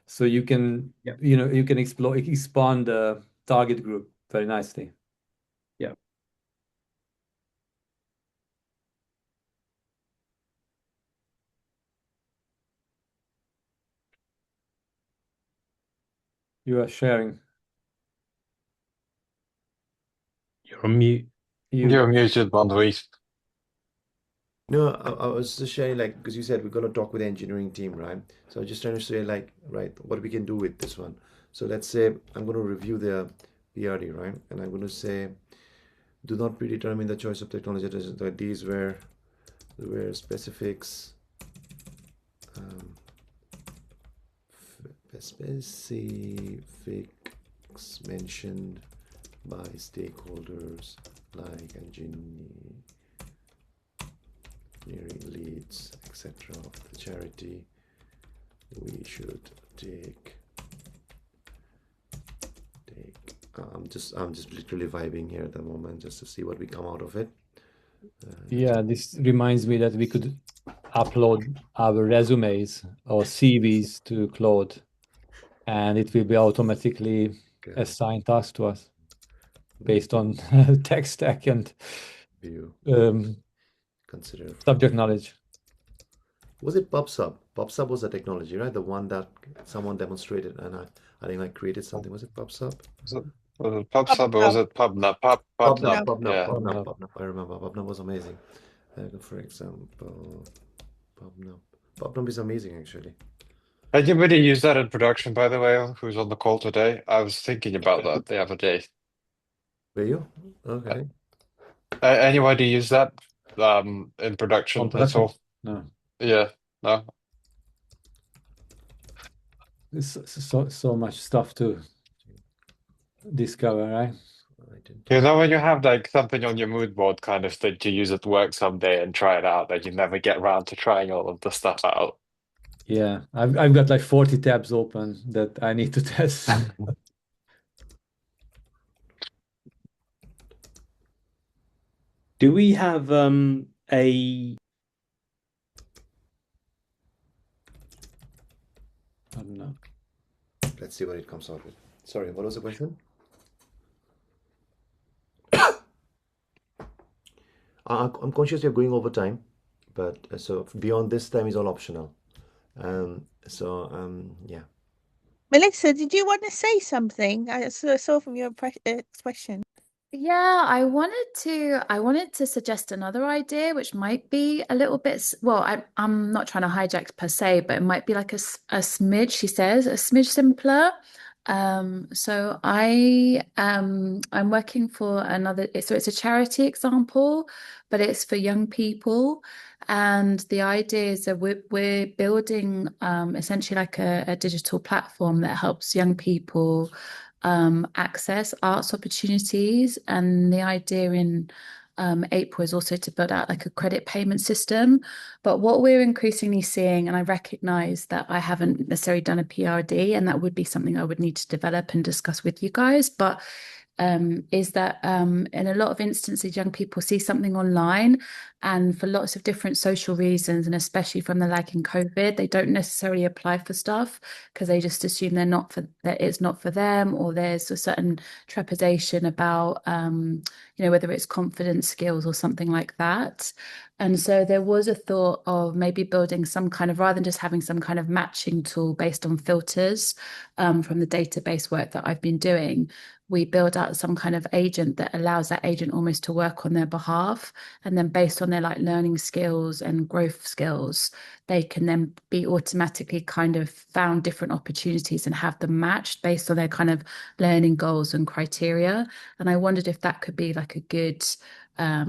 So you can, you can expand the target group very nicely. Yeah. You are sharing. You're on mute. You're muted, Mondweep. No, I was just sharing, like, because you said we're going to talk with the engineering team, right? So I was just trying to say, like, right, what we can do with this one. So let's say I'm going to review the PRD, right? And I'm going to say, do not predetermine the choice of technology. That these were specifics, specifics mentioned by stakeholders like engineering leads, etc. of the charity. We should take. I'm just literally vibing here at the moment, just to see what we come out of it. Yeah, this reminds me that we could upload our resumes or CVs to Claude, and it will be automatically assigned tasks to us based on tech stack and consider subject knowledge. Was it PubSub? PubSub was the technology, right? The one that someone demonstrated, and I think I created something. Was it PubSub? Was it PubSub or was it PubNub? PubNub. I remember. PubNub was amazing. For example, PubNub is amazing, actually. Anybody use that in production, by the way, who's on the call today? I was thinking about that the other day. Were you? Okay. Anybody use that in production at all? No. Yeah, no. It's so much stuff to discover, right? When you have like something on your mood board kind of thing to use at work someday and try it out, that you never get around to trying all of the stuff out. Yeah, I've got like 40 tabs open that I need to test. Do we have a I don't know. Let's see what it comes out with. Sorry, what was the question? I'm conscious you're going over time, but so beyond this time is all optional. Yeah. Melissa, did you want to say something? I saw from your expression. Yeah, I wanted to suggest another idea, which might be a little bit, well, I'm not trying to hijack per se, but it might be like a smidge, she says, a smidge simpler. So I'm working for another, so it's a charity example, but it's for young people. And the idea is that we're building essentially like a digital platform that helps young people access arts opportunities. And the idea in April is also to build out like a credit payment system. But what we're increasingly seeing, and I recognize that I haven't necessarily done a PRD, and that would be something I would need to develop and discuss with you guys, but is that in a lot of instances, young people see something online, and for lots of different social reasons, and especially from the lag in COVID, they don't necessarily apply for stuff because they just assume that it's not for them, or there's a certain trepidation about whether it's confidence skills or something like that. And so there was a thought of maybe building some kind of, rather than just having some kind of matching tool based on filters from the database work that I've been doing, we build out some kind of agent that allows that agent almost to work on their behalf. And then based on their like learning skills and growth skills, they can then be automatically kind of found different opportunities and have them matched based on their kind of learning goals and criteria. And I wondered if that could be like a good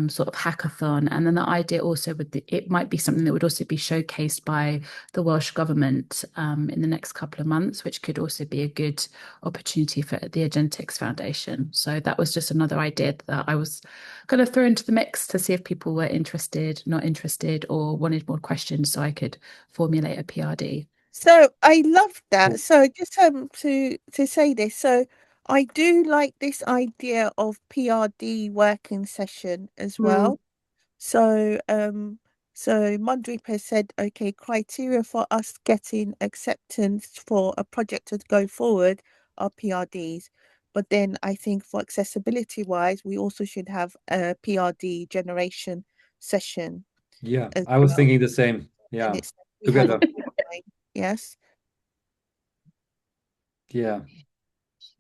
sort of hackathon. And then the idea also it might be something that would also be showcased by the Welsh government in the next couple of months, which could also be a good opportunity for the Agentics Foundation. So that was just another idea that I was going to throw into the mix to see if people were interested, not interested, or wanted more questions so I could formulate a PRD. So I love that. So just to say this, so I do like this idea of PRD working session as well. So Mondweep has said, okay, criteria for us getting acceptance for a project to go forward are PRDs. But then I think for accessibility wise, we also should have a PRD generation session Yeah, as I was well. thinking the same. And Yeah, it's we had together. yes. Yeah,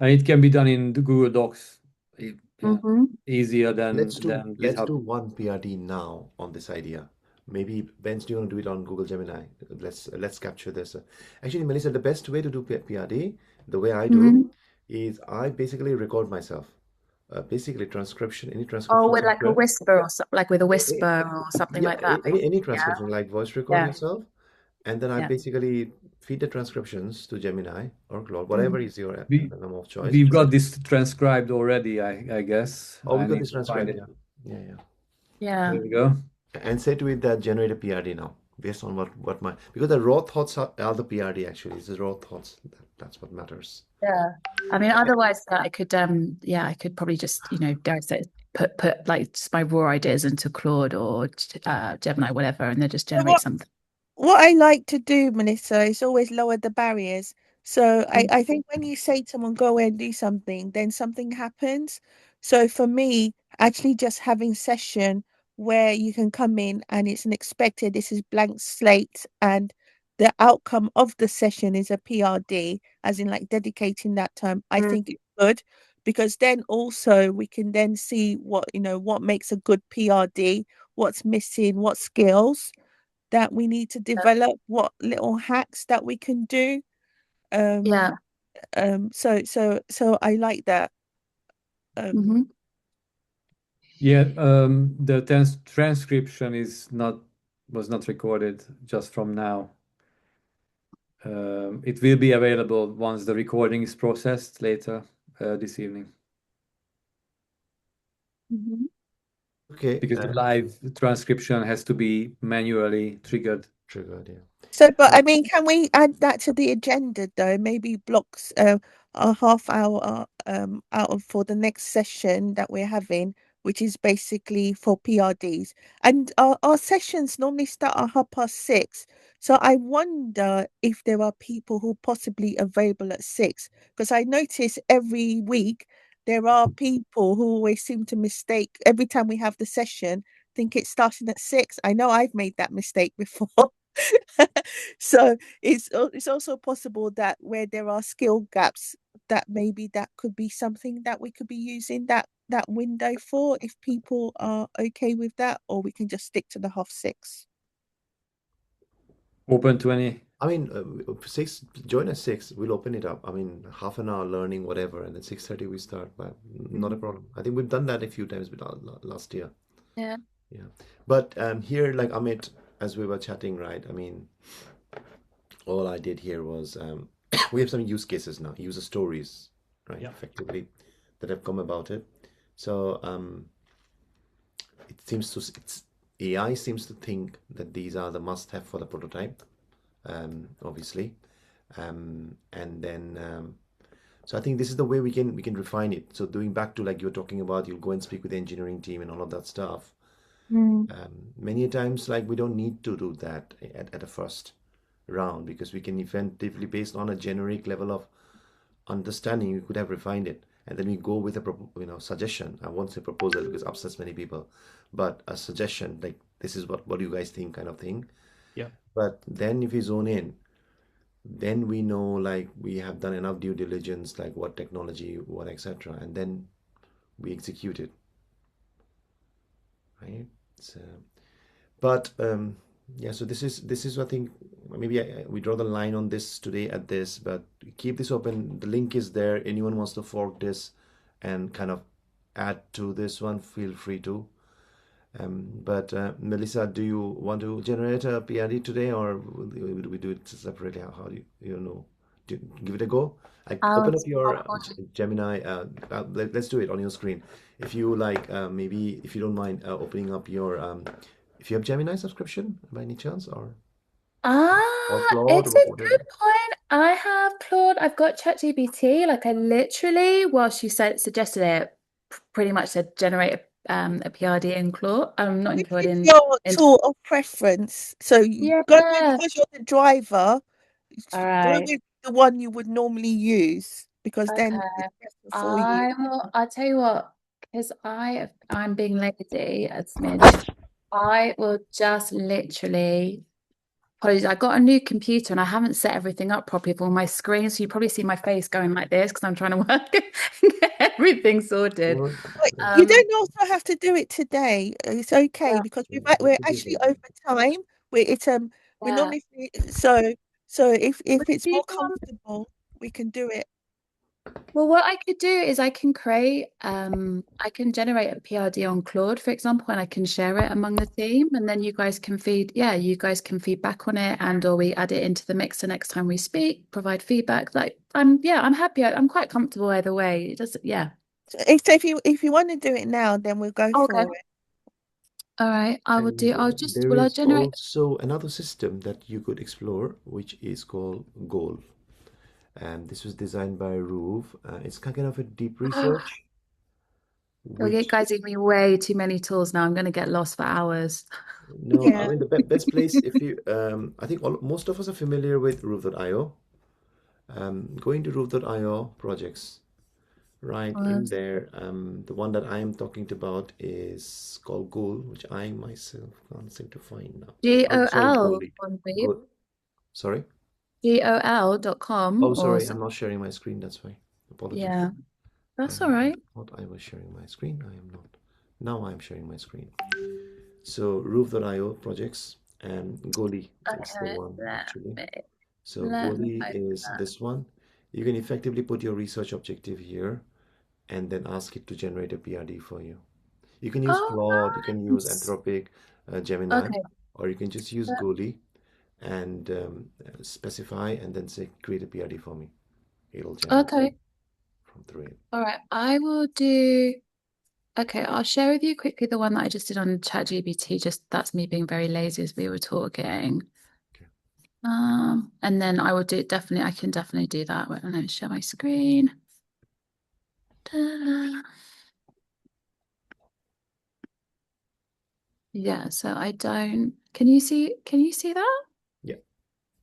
and it can be done in the Google Docs. Yeah, easier than Let's do GitHub. one PRD now on this idea. Maybe Bence, do you want to do it on Google Gemini? Let's capture this. Actually, Melissa, the best way to do PRD, the way I do, is I basically record myself. Basically transcription, any Oh, transcription with like a software, whisper or something, like with a A- whisper or something yeah, like that. any Yeah, transcription, like voice record yeah, yourself, and then I yeah. basically feed the transcriptions to Gemini or Claude, Mhm. whatever is your We LLM of choice. we've got this transcribed already, I guess. Oh, we I got need this to find transcribed, it. yeah. Yeah. There we go. And say to it that generate a PRD now, based on what my, because the raw thoughts are the PRD actually. It's the raw thoughts. That's what matters. Yeah. I mean, otherwise I could I could probably just, dare I say, put like just my raw ideas into Claude or Gemini, whatever, and then just So generate something. what I like to do, Melissa, is always lower the barriers. So I think when you say to someone, go away and do something, then something happens. So for me, actually just having session where you can come in and it's unexpected, this is blank slate, and the outcome of the session is a PRD, as in like dedicating that time, I think it's good because then also we can then see what makes a good PRD, what's missing, what skills that we need to develop, what little hacks that we can do. Yeah. So I like that. Yeah, the transcription was not recorded just from now. It will be available once the recording is processed later this evening. Okay. Because the live transcription has to be manually triggered. Triggered, yeah. So, but I mean, can we add that to the agenda though? Maybe blocks a half hour out of for the next session that we're having, which is basically for PRDs. And our sessions normally start at 6:30. So I wonder if there are people who possibly available at 6, because I notice every week there are people who always seem to mistake every time we have the session, think it's starting at 6. I know I've made that mistake before. So it's also possible that where there are skill gaps, that maybe that could be something that we could be using that window for, if people are okay with that, or we can just stick to the 6:30. Open to any. I mean, 6, join at 6, we'll open it up. I mean, half an hour learning, whatever, and at 6:30 we start, but not a problem. I think we've done that a few times with last year. Yeah. Yeah. But here, like Amit, as we were chatting, right? I mean, all I did here was we have some use cases now, user stories, right? Yeah. Effectively, that have come about it. So AI seems to think that these are the must-have for the prototype, obviously, and then so I think this is the way we can refine it. So doing back to like you were talking about, you'll go and speak with the engineering team and all of that stuff. Many times, like we don't need to do that at a first round, because we can effectively, based on a generic level of understanding, we could have refined it, and then we go with a suggestion. I won't say proposal because it upsets many people, but a suggestion like this is what do you guys think, kind of thing. Yeah. But then if we zone in, then we know like we have done enough due diligence, like what technology, what etc., and then we execute it, right? So, but yeah, so this is I think maybe we draw the line on this today at this, but keep this open. The link is there. Anyone wants to fork this and kind of add to this one, feel free to. But Melissa, do you want to generate a PRD today, or will we do it separately? How do you know? Give it a go. I'll, Open up your I'll Gemini. Let's do it on your screen. If you like, maybe if you don't mind opening up your, if you have Gemini subscription by any chance, or Claude, It's or a whatever. good point. I have Claude. I've got ChatGPT. Like I literally, while she suggested it, pretty much said generate a PRD in Claude. Not in Which Claude is your in tool of preference? So you go with, yeah. because you're the driver, All go right. with the one you would normally use, because then Okay. it's better for you. I'll tell you what, because I'm being lazy a smidge. I will just literally apologies. I got a new computer and I haven't set everything up properly for my screen, so you probably see my face going like this because I'm trying to work get everything sorted. Well, But you Um, don't also have to do it today. It's okay yeah, because that we're could be actually good. over time. We're yeah. normally so Would if it's you more comfortable, we can do it. Well, what I could do is I can generate a PRD on Claude, for example, and I can share it among the team, and then you guys can feed back on it, and or we add it into the mix the next time we speak, provide feedback. Like I'm happy. I'm quite comfortable either way. It does, yeah. So if you want to do it now, then we'll go Okay. for it. All right. I will do. And there I'll is generate. also another system that you could explore, which is called Goal. And this was designed by Roov. It's kind of a deep research, Okay, which guys, give me way too many tools now. I'm going to get lost for hours. no, I Yeah. mean the best place if you I think most of us are familiar with Roov.io. Going to Roov.io projects, right in there. The one that I am talking about is called Goal, which I myself can't seem to find now. Oh, sorry, GOL Goalie. on Veep, Go, sorry. GOL.com Oh, or sorry, I'm not sharing my screen. That's why. Apologies. yeah, that's all I right. thought I was sharing my screen. I am not. Now I'm sharing my screen. So Roof.io projects and Goli is the Okay, one actually. me So let me Goli open is that. this one. You can effectively put your research objective here and then ask it to generate a PRD for you. You can use Oh, Claude, you can use nice. Anthropic, Gemini, Okay. or you can just use that- Goli and specify and then say create a PRD for me. It'll generate Okay. from through it. All right. I will do. Okay, I'll share with you quickly the one that I just did on ChatGPT. Just that's me being very lazy as we were talking. Okay. And then I will do definitely. I can definitely do that. Wait, let me share my screen. Ta-da. Yeah. So I don't. Can you see? Can you see that? Yeah.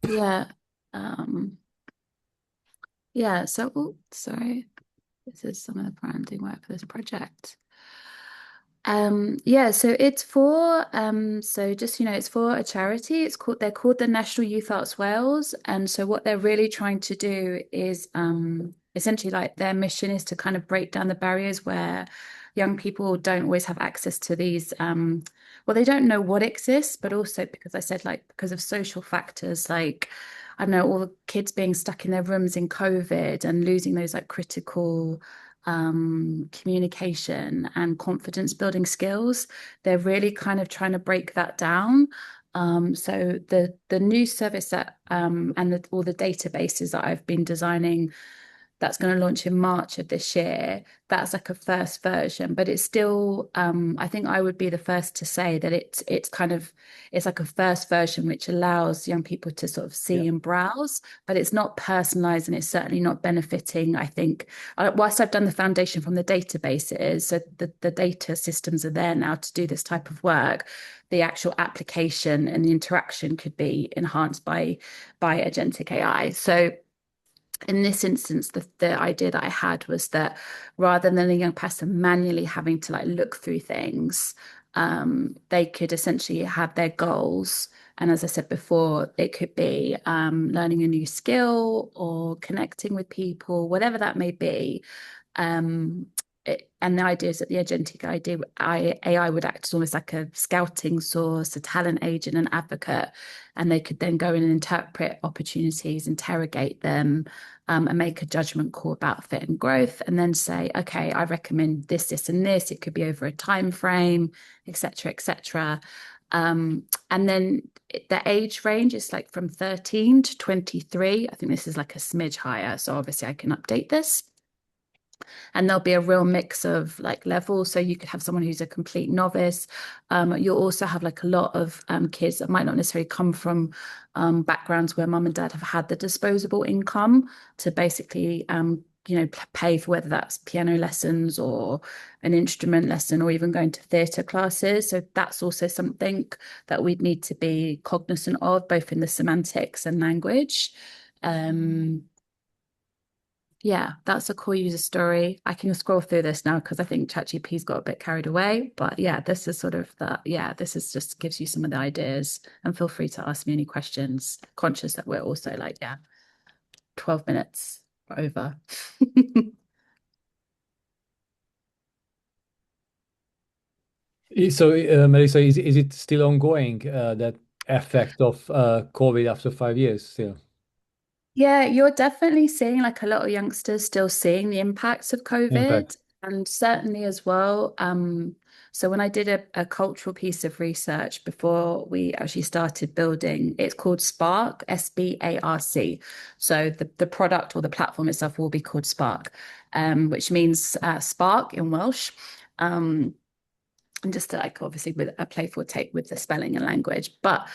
Yeah. Um. Yeah. So, oh, sorry. This is some of the branding work for this project. Yeah, so it's for so just it's for a charity. They're called the National Youth Arts Wales. And so what they're really trying to do is essentially like their mission is to kind of break down the barriers where young people don't always have access to these well, they don't know what exists, but also because I said like because of social factors like I don't know, all the kids being stuck in their rooms in COVID and losing those like critical communication and confidence building skills. They're really kind of trying to break that down. So the new service that and all the databases that I've been designing that's going to launch in March of this year. That's like a first version, but it's still I think I would be the first to say that it's like a first version which allows young people to sort of Yeah. see and browse, but it's not personalized and it's certainly not benefiting. I think whilst I've done the foundation from the databases, so the data systems are there now to do this type of work. The actual application and the interaction could be enhanced by agentic AI. So in this instance, the idea that I had was that rather than a young person manually having to like look through things, they could essentially have their goals. And as I said before, it could be learning a new skill or connecting with people, whatever that may be. And the idea is that the agentic AI would act as almost like a scouting source, a talent agent, an advocate, and they could then go in and interpret opportunities, interrogate them, and make a judgment call about fit and growth, and then say, okay, I recommend this, this, and this. It could be over a time frame, etc., etc. And then the age range is like from 13 to 23. I think this is like a smidge higher, so obviously I can update this. And there'll be a real mix of like levels. So you could have someone who's a complete novice. You'll also have like a lot of kids that might not necessarily come from backgrounds where mum and dad have had the disposable income to basically pay for whether that's piano lessons or an instrument lesson or even going to theatre classes. So that's also something that we'd need to be cognizant of, both in the semantics and language. Yeah, that's a core user story. I can scroll through this now because I think ChatGPT's got a bit carried away. But yeah, this is sort of this is just gives you some of the ideas. And feel free to ask me any questions, conscious that we're also 12 minutes over. So, Melissa, is it still ongoing, that effect of COVID after 5 years still? Yeah, you're definitely seeing like a lot of youngsters still seeing the impacts of COVID, Impact. and certainly as well. So when I did a cultural piece of research before we actually started building, it's called Spark, SBARC. So the product or the platform itself will be called Spark, which means spark in Welsh. And just to obviously with a playful take with the spelling and language. But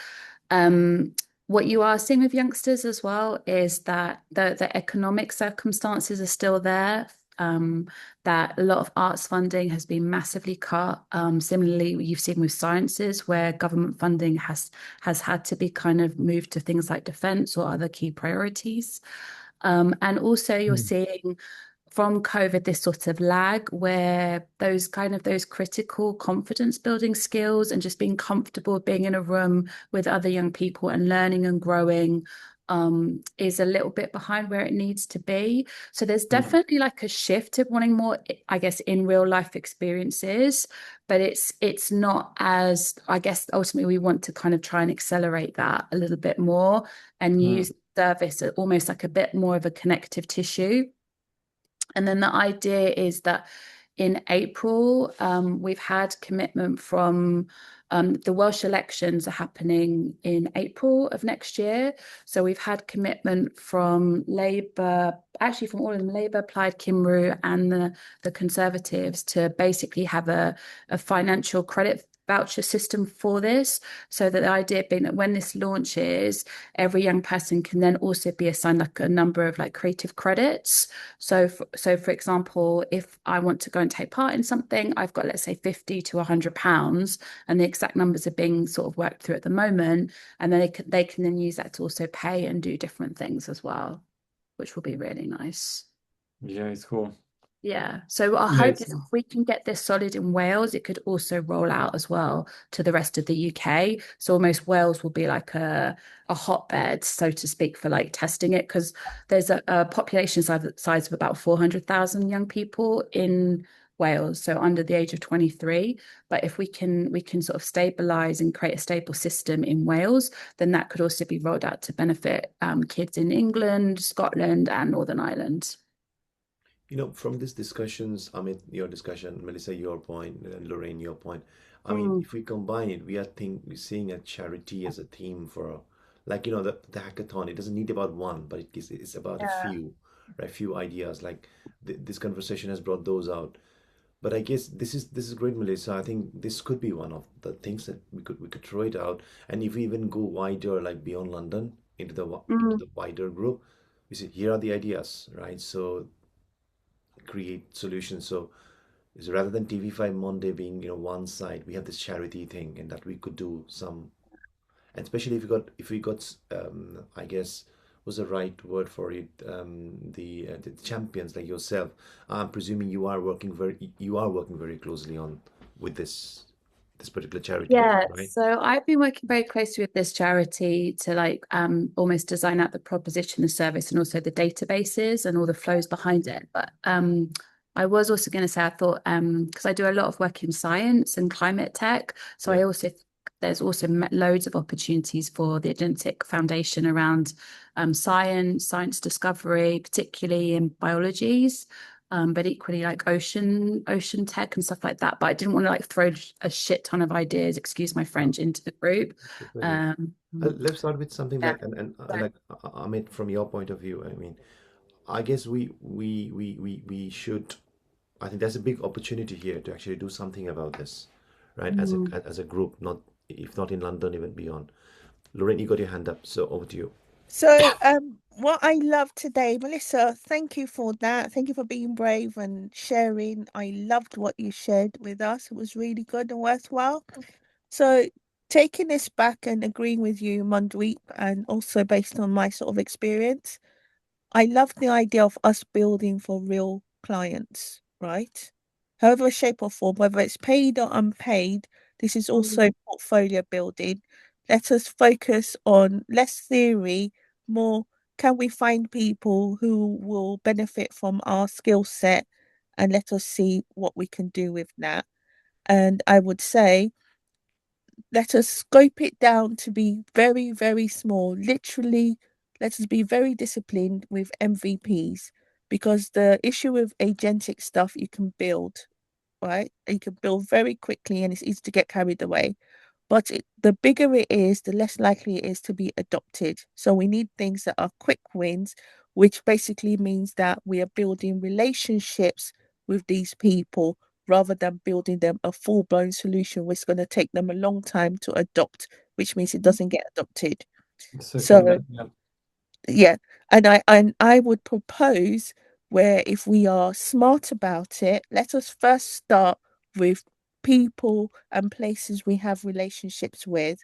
what you are seeing with youngsters as well is that the economic circumstances are still there. That a lot of arts funding has been massively cut. Similarly, you've seen with sciences where government funding has had to be kind of moved to things like defense or other key priorities. And also you're seeing from COVID this sort of lag where those critical confidence building skills and just being comfortable being in a room with other young people and learning and growing is a little bit behind where it needs to be. So there's definitely like a shift to wanting more, I guess, in real life experiences, but it's not as, I guess, ultimately we want to kind of try and accelerate that a little bit more and use service almost like a bit more of a connective tissue. And then the idea is that in April, we've had commitment from the Welsh elections are happening in April of next year. So we've had commitment from Labour, actually from all of them, Labour, Plaid Cymru and the Conservatives to basically have a financial credit voucher system for this, so that the idea being that when this launches, every young person can then also be assigned like a number of like creative credits. So for example, if I want to go and take part in something, I've got, let's say, 50 to £100, and the exact numbers are being sort of worked through at the moment, and then they can then use that to also pay and do different things as well, which will be really nice. Yeah, it's cool. Yeah, so our hope is if we can get this solid in Wales, it could also roll out as well to the rest of the UK. So almost Wales will be like a hotbed, so to speak, for like testing it, because there's a population size of about 400,000 young people in Wales, so under the age of 23. But if we can sort of stabilize and create a stable system in Wales, then that could also be rolled out to benefit kids in England, Scotland, and Northern Ireland. From these discussions, Amit, your discussion, Melissa, your point, and Lorraine, your point. I mean, if we combine it, we're seeing a charity as a theme for, like, the hackathon. It doesn't need about one, but it's about a few, right? Few ideas. Like this conversation has brought those out. But I guess this is great, Melissa. I think this could be one of the things that we could throw it out, and if we even go wider, like beyond London, into the wider group, we say here are the ideas, right? So create solutions. So rather than TV5 Monday being one side, we have this charity thing, and that we could do some, and especially if we got I guess was the right word for it, the champions like yourself. I'm presuming you are working very closely on with this this particular charity, Yeah, right? so I've been working very closely with this charity to like almost design out the proposition, the service, and also the databases and all the flows behind it. But I was also going to say I thought because I do a lot of work in science and climate tech, so I also think there's also loads of opportunities for the Agentic Foundation around science discovery, particularly in biologies. But equally like ocean tech and stuff like that. But I didn't want to like throw a shit ton of ideas, excuse my French, into the group. Let's start with something Yeah. like like Amit, from your point of view. I mean, I guess we should. I think there's a big opportunity here to actually do something about this, right? As a group, not if not in London, even beyond. Lorraine, you got your hand up, so over to you. So, what I love today, Melissa, thank you for that. Thank you for being brave and sharing. I loved what you shared with us. It was really good and worthwhile. So, taking this back and agreeing with you, Mondweep, and also based on my sort of experience, I love the idea of us building for real clients, right? However, shape or form, whether it's paid or unpaid, this is also portfolio building. Let us focus on less theory, more can we find people who will benefit from our skill set, and let us see what we can do with that. And I would say, let us scope it down to be very, very small. Literally, let us be very disciplined with MVPs, because the issue with agentic stuff, you can build, right? You can build very quickly and it's easy to get carried away. But the bigger it is, the less likely it is to be adopted. So we need things that are quick wins, which basically means that we are building relationships with these people rather than building them a full-blown solution, which is going to take them a long time to adopt, which means it doesn't get adopted. So yeah, and I would propose where if we are smart about it, let us first start with people and places we have relationships with.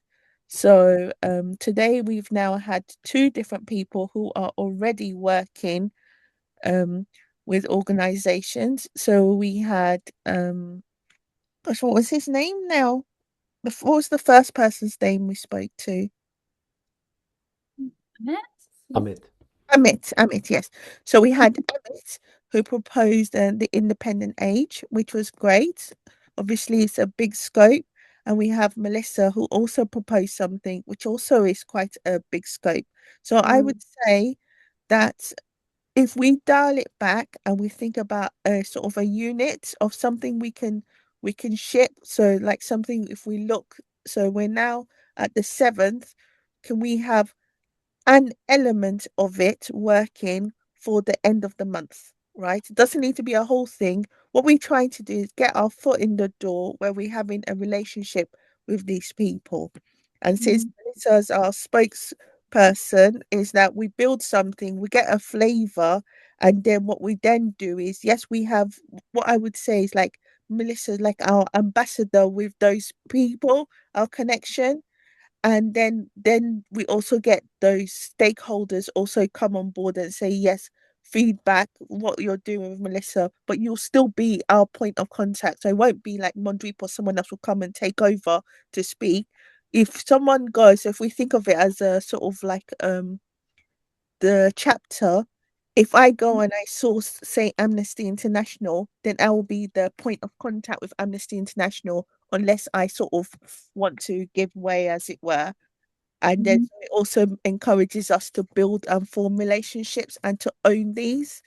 So today we've now had two different people who are already working with organizations. So we had gosh, what was his name now? What was the first person's name we spoke to? Amit. Amit, yes. So we had Amit who proposed the independent age, which was great. Obviously, it's a big scope. And we have Melissa who also proposed something, which also is quite a big scope. So I would say that if we dial it back and we think about a sort of a unit of something we can ship. So like something, if we look, so we're now at the 7th, can we have an element of it working for the end of the month, right? It doesn't need to be a whole thing. What we're trying to do is get our foot in the door where we're having a relationship with these people. And since Melissa's our spokesperson, is that we build something, we get a flavor, and then what we then do is, yes, we have what I would say is like Melissa, like our ambassador with those people, our connection, and then we also get those stakeholders also come on board and say yes, feedback what you're doing with Melissa, but you'll still be our point of contact. So it won't be like Mondweep or someone else will come and take over to speak. If someone goes, if we think of it as a sort of like the chapter, if I go and I source, say, Amnesty International, then I will be the point of contact with Amnesty International, unless I sort of want to give way, as it were. And then it also encourages us to build and form relationships and to own these.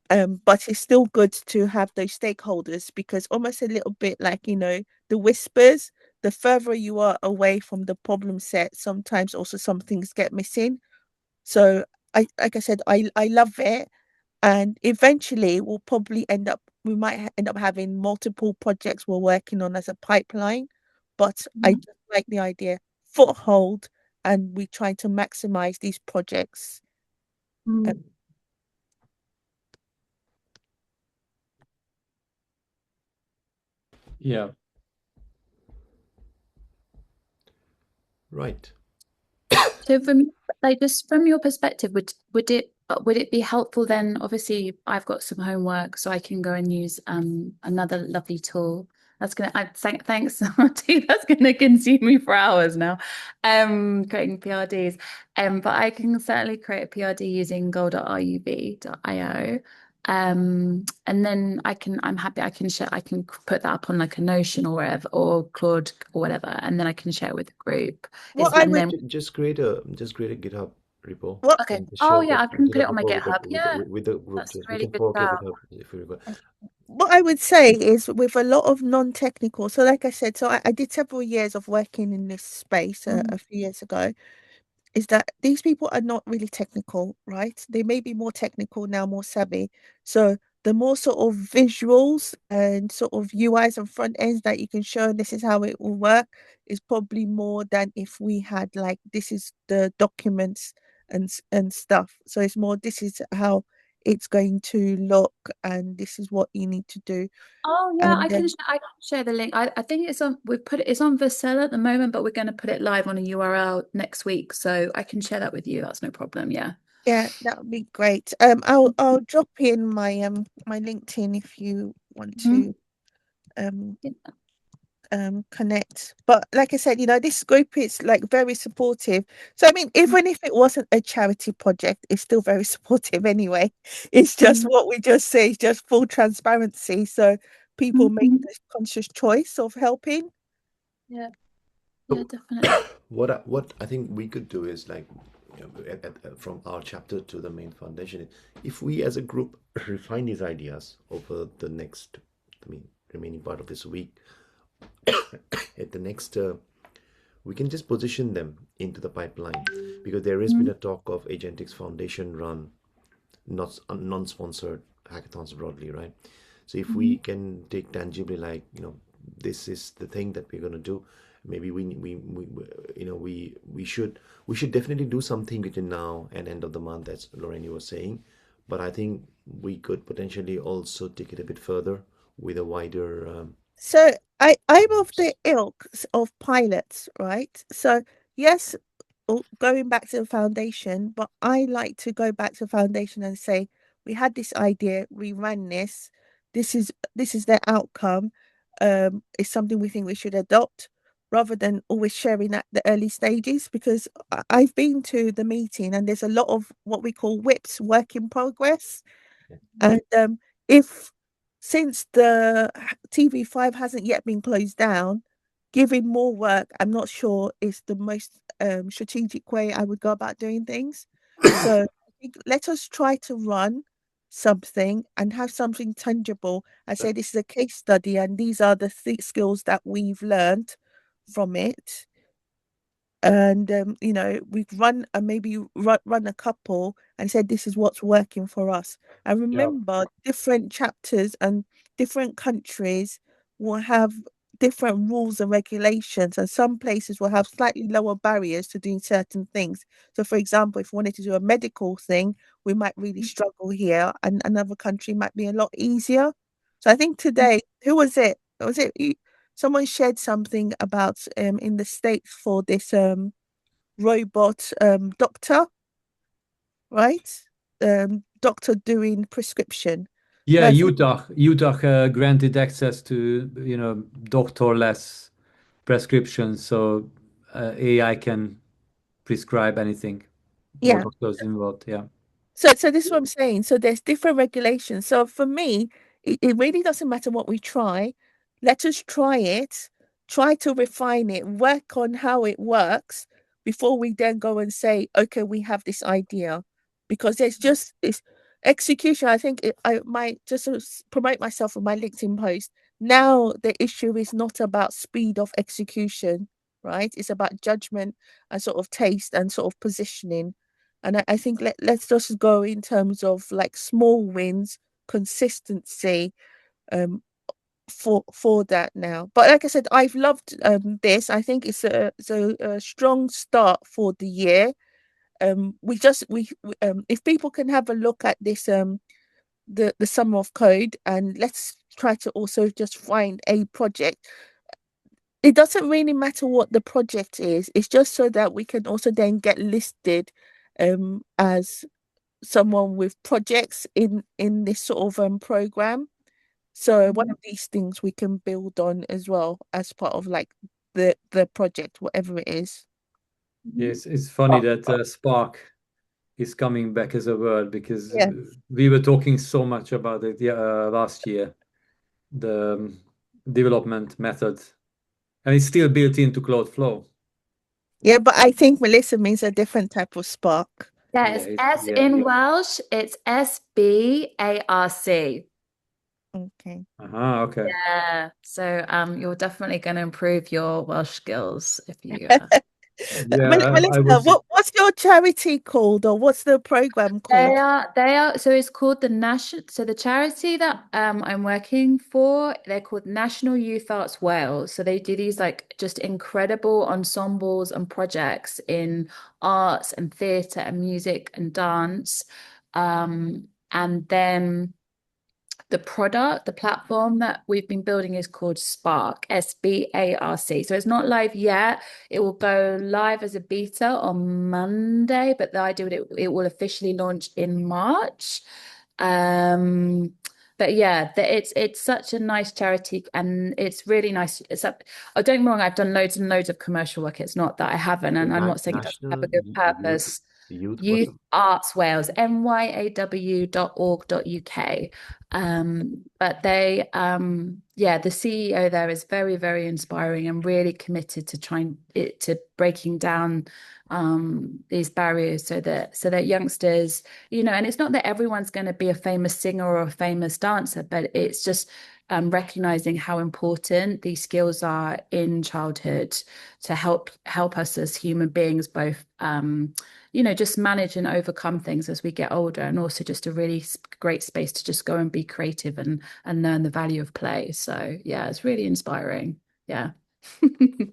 But it's still good to have those stakeholders, because almost a little bit like, the whispers, the further you are away from the problem set, sometimes also some things get missing. So like I said, I love it. And eventually we'll probably we might end up having multiple projects we're working on as a pipeline. But I just like the idea, foothold, and we try to maximize these projects. Yeah. Right. So just from your perspective, would it be helpful then? Obviously, I've got some homework, so I can go and use another lovely tool Thanks, Marty. That's gonna consume me for hours now. Creating PRDs. But I can certainly create a PRD using goal.rub.io. And then I'm happy I can put that up on like a Notion or whatever, or Claude or whatever, and then I can share it with the group. And then Just create a GitHub repo okay. and just Oh share yeah, I that can put it GitHub on my repo GitHub. Yeah, with the group that's a too. We really can good fork your shout. GitHub if you require. What I would say is with a lot of non-technical, so like I said, so I did several years of working in this space a few years ago, is that these people are not really technical, right? They may be more technical now, more savvy. So the more sort of visuals and sort of UIs and front ends that you can show, and this is how it will work, is probably more than if we had like this is the documents and stuff. So it's more this is how it's going to look, and this is what you need to do. Oh yeah, And I can share the link. I think it's on for sale at the moment, but we're going to put it live on a URL next week, so I can share that with you. That's no problem. Yeah. yeah, that would be great. I'll drop in my my LinkedIn if you want to connect. But like I said, you know, this group is like very supportive. So I mean, even if it wasn't a charity project, it's still very supportive anyway. It's just what we just say is just full transparency. So people make this conscious choice of helping. Yeah. Yeah, definitely. What I think we could do is like, you know, from our chapter to the main foundation, if we as a group refine these ideas over the next, remaining part of this week, at the next, we can just position them into the pipeline, because there has been a talk of Agentics Foundation run, not non-sponsored hackathons broadly, right? So if we can take tangibly, like, you know, this is the thing that we're going to do, maybe we should definitely do something between now and end of the month, as Lorraine was saying. But I think we could potentially also take it a bit further with a wider So I'm of the ilk of pilots, right? So yes, going back to the foundation, but I like to go back to the foundation and say, we had this idea, we ran this, this is the outcome. It's something we think we should adopt, rather than always sharing at the early stages, because I've been to the meeting and there's a lot of what we call whips, work in progress. And if since the TV5 hasn't yet been closed down, giving more work, I'm not sure is the most strategic way I would go about doing things. So I think let us try to run something and have something tangible. I say this is a case study, and these are the skills that we've learned from it. And you know, we've run maybe run a couple and said this is what's working for us. I remember different chapters and different countries will have different rules and regulations, and some places will have slightly lower barriers to doing certain things. So for example, if we wanted to do a medical thing, we might really struggle here, and another country might be a lot easier. So I think today, who was it? Was it you? Someone shared something about in the States for this robot doctor, right? Doctor doing prescription. Yeah, And I think, Utah granted access to, you know, doctorless prescriptions, so AI can prescribe anything. No yeah. doctors involved. Yeah. So this is what I'm saying. So there's different regulations. So for me, it really doesn't matter what we try. Let us try it, try to refine it, work on how it works before we then go and say, okay, we have this idea. Because there's just this execution. I think I might just sort of promote myself with my LinkedIn post. Now the issue is not about speed of execution, right? It's about judgment and sort of taste and sort of positioning. And I think let's just go in terms of like small wins, consistency, for that now. But like I said, I've loved this. I think it's a strong start for the year. We if people can have a look at this the sum of code, and let's try to also just find a project. It doesn't really matter what the project is. It's just so that we can also then get listed as someone with projects in this sort of program. So one of these things we can build on as well as part of like the project, whatever it is. Yes, it's funny that Spark is coming back as a word because Yeah. we were talking so much about it last year, the development method, and it's still built into Cloud Flow. Yeah, but I think Melissa means a different type of spark. Yeah, Yeah, it's it's- S yeah. in Welsh, it's SBARC. Okay. Okay. Yeah. So you're definitely going to improve your Welsh skills if you Yeah, I Melissa, was. what's your charity called, or what's the program called? They are so it's called the the charity that I'm working for, they're called National Youth Arts Wales. So they do these like just incredible ensembles and projects in arts and theatre and music and dance. And then the platform that we've been building is called Spark, SBARC. So it's not live yet. It will go live as a beta on Monday, but the idea it will officially launch in March. But yeah, it's such a nice charity and it's really nice. Oh, don't get me wrong, I've done loads and loads of commercial work. It's not that I haven't, and I'm not saying it doesn't have a good purpose. Youth Arts Wales, myaw.org.uk. But they, the CEO there is very, very inspiring and really committed to to breaking down these barriers so that youngsters, and it's not that everyone's going to be a famous singer or a famous dancer, but it's just recognizing how important these skills are in childhood to help us as human beings, both just manage and overcome things as we get older, and also just a really great space to just go and be creative and learn the value of play. So yeah, it's really inspiring. Yeah.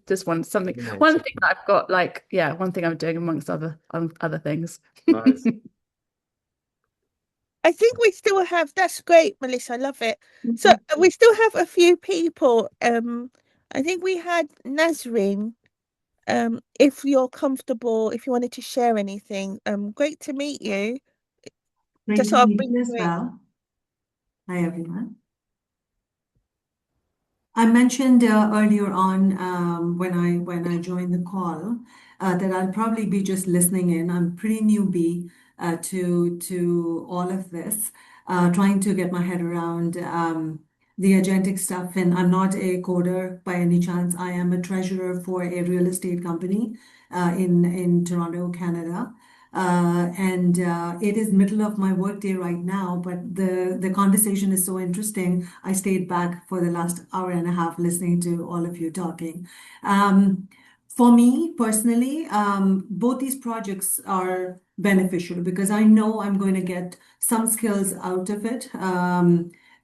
Just one thing that I've got, one thing I'm doing amongst other things. Nice. I think we still have, that's great, Melissa, I love it. So we still have a few people. I think we had Nasreen. If you're comfortable, if you wanted to share anything, great to meet you. Great Just to sort of meet bring you as you in. well. Hi, everyone. I mentioned earlier on when I joined the call that I'll probably be just listening in. I'm pretty newbie to all of this, trying to get my head around the agentic stuff. And I'm not a coder by any chance. I am a treasurer for a real estate company in Toronto, Canada. And it is middle of my workday right now, but the conversation is so interesting. I stayed back for the last hour and a half listening to all of you talking. For me personally, both these projects are beneficial because I know I'm going to get some skills out of it.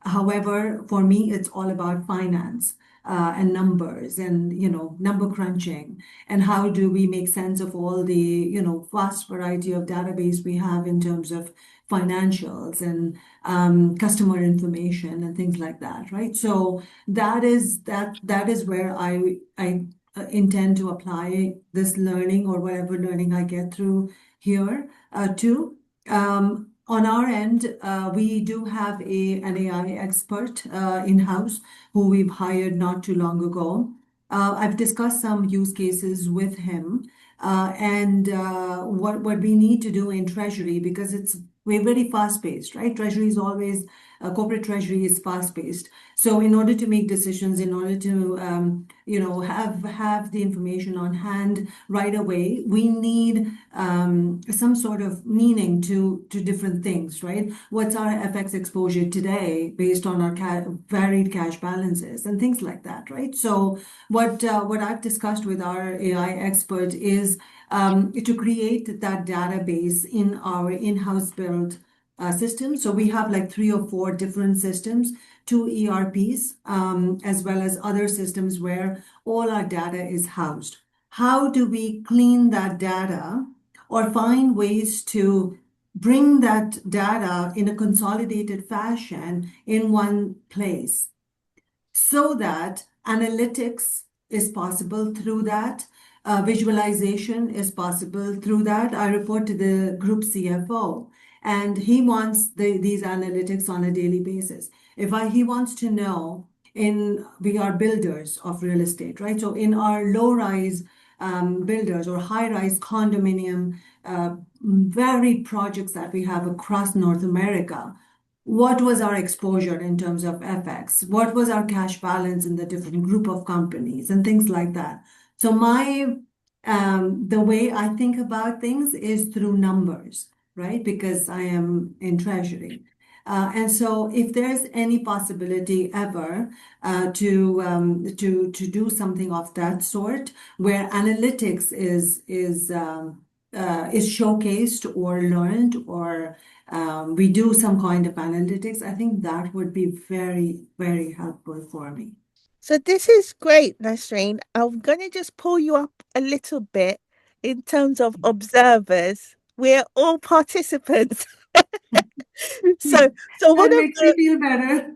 However, for me, it's all about finance and numbers and number crunching, and how do we make sense of all the vast variety of database we have in terms of financials and customer information and things like that, right? So that is where I intend to apply this learning or whatever learning I get through here too. On our end, we do have an AI expert in-house who we've hired not too long ago. I've discussed some use cases with him and what we need to do in Treasury, because we're very fast-paced, right? Treasury is always, corporate Treasury is fast-paced. So in order to make decisions, in order to have the information on hand right away, we need some sort of meaning to different things, right? What's our FX exposure today based on our varied cash balances and things like that, right? So what I've discussed with our AI expert is to create that database in our in-house built system. So we have like 3 or 4 different systems, 2 ERPs, as well as other systems where all our data is housed. How do we clean that data or find ways to bring that data in a consolidated fashion in one place so that analytics is possible through that, visualization is possible through that? I report to the group CFO, and he wants these analytics on a daily basis. He wants to know, we are builders of real estate, right? So in our low-rise builders or high-rise condominium varied projects that we have across North America, what was our exposure in terms of FX? What was our cash balance in the different group of companies and things like that? So the way I think about things is through numbers, right? Because I am in treasury. And so if there's any possibility ever to do something of that sort, where analytics is showcased or learned, or we do some kind of analytics, I think that would be very, very helpful for me. So this is great, Nasreen. I'm going to just pull you up a little bit in terms of observers. We're all participants. So one That of makes me feel better.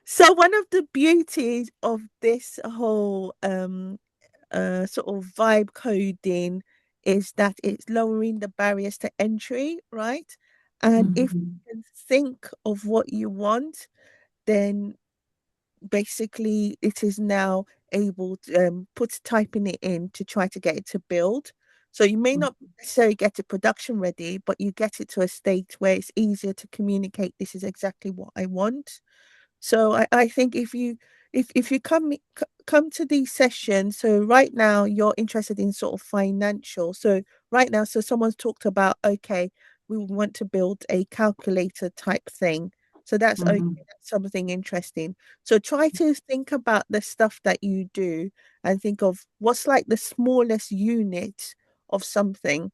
so one of the beauties of this whole sort of vibe coding is that it's lowering the barriers to entry, right? And if you can think of what you want, then basically it is now able to typing it in to try to get it to build. So you may not necessarily get it production ready, but you get it to a state where it's easier to communicate, this is exactly what I want. So I think if you come to these sessions, so right now you're interested in sort of financial. So right now, so someone's talked about, okay, we want to build a calculator type thing. So that's okay, that's something interesting. So try to think about the stuff that you do and think of what's like the smallest unit of something.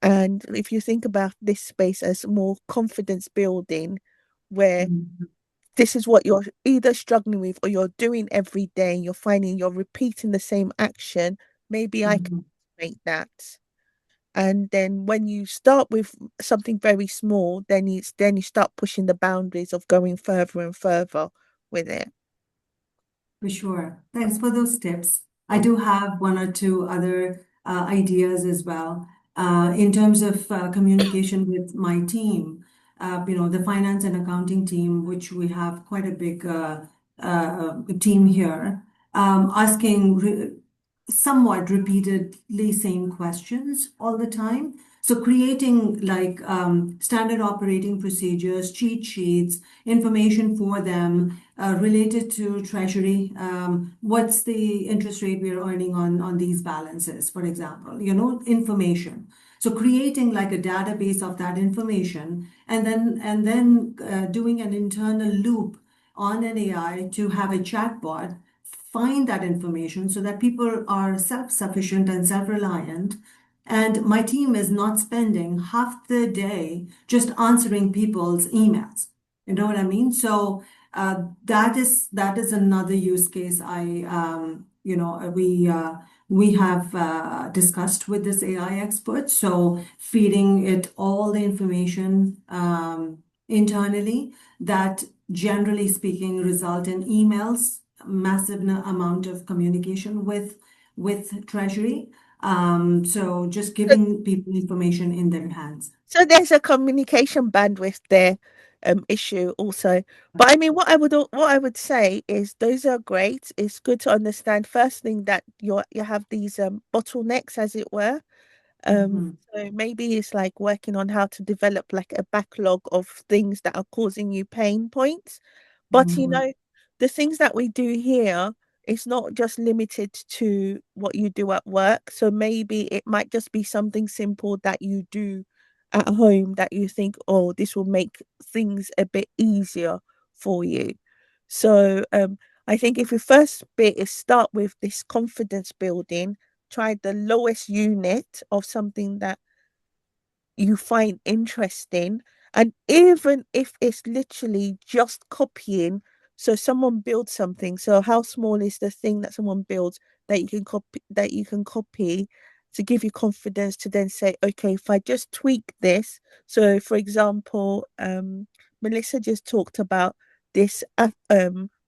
And if you think about this space as more confidence building, where this is what you're either struggling with or you're doing every day, you're finding you're repeating the same action, maybe I can make that. And then when you start with something very small, then you start pushing the boundaries of going further and further with it. For sure. Thanks for those tips. I do have one or two other ideas as well. In terms of communication with my team, the finance and accounting team, which we have quite a big team here, asking somewhat repeatedly same questions all the time. So creating like standard operating procedures, cheat sheets, information for them related to treasury. What's the interest rate we are earning on these balances, for example, information. So creating like a database of that information, and then doing an internal loop on an AI to have a chatbot find that information so that people are self-sufficient and self-reliant. And my team is not spending half the day just answering people's emails. You know what I mean? So that is another use case we have discussed with this AI expert. So feeding it all the information internally that generally speaking result in emails, massive amount of communication with Treasury. So just giving people information in their hands. So there's a communication bandwidth there issue also. But I mean, what I would say is those are great. It's good to understand first thing that you have these bottlenecks, as it were. So maybe it's like working on how to develop like a backlog of things that are causing you pain points. But the things that we do here, it's not just limited to what you do at work. So maybe it might just be something simple that you do at home that you think, oh, this will make things a bit easier for you. So I think if your first bit is start with this confidence building, try the lowest unit of something that you find interesting. And even if it's literally just copying, so someone builds something. So how small is the thing that someone builds that you can copy to give you confidence to then say, okay, if I just tweak this. So for example, Melissa just talked about this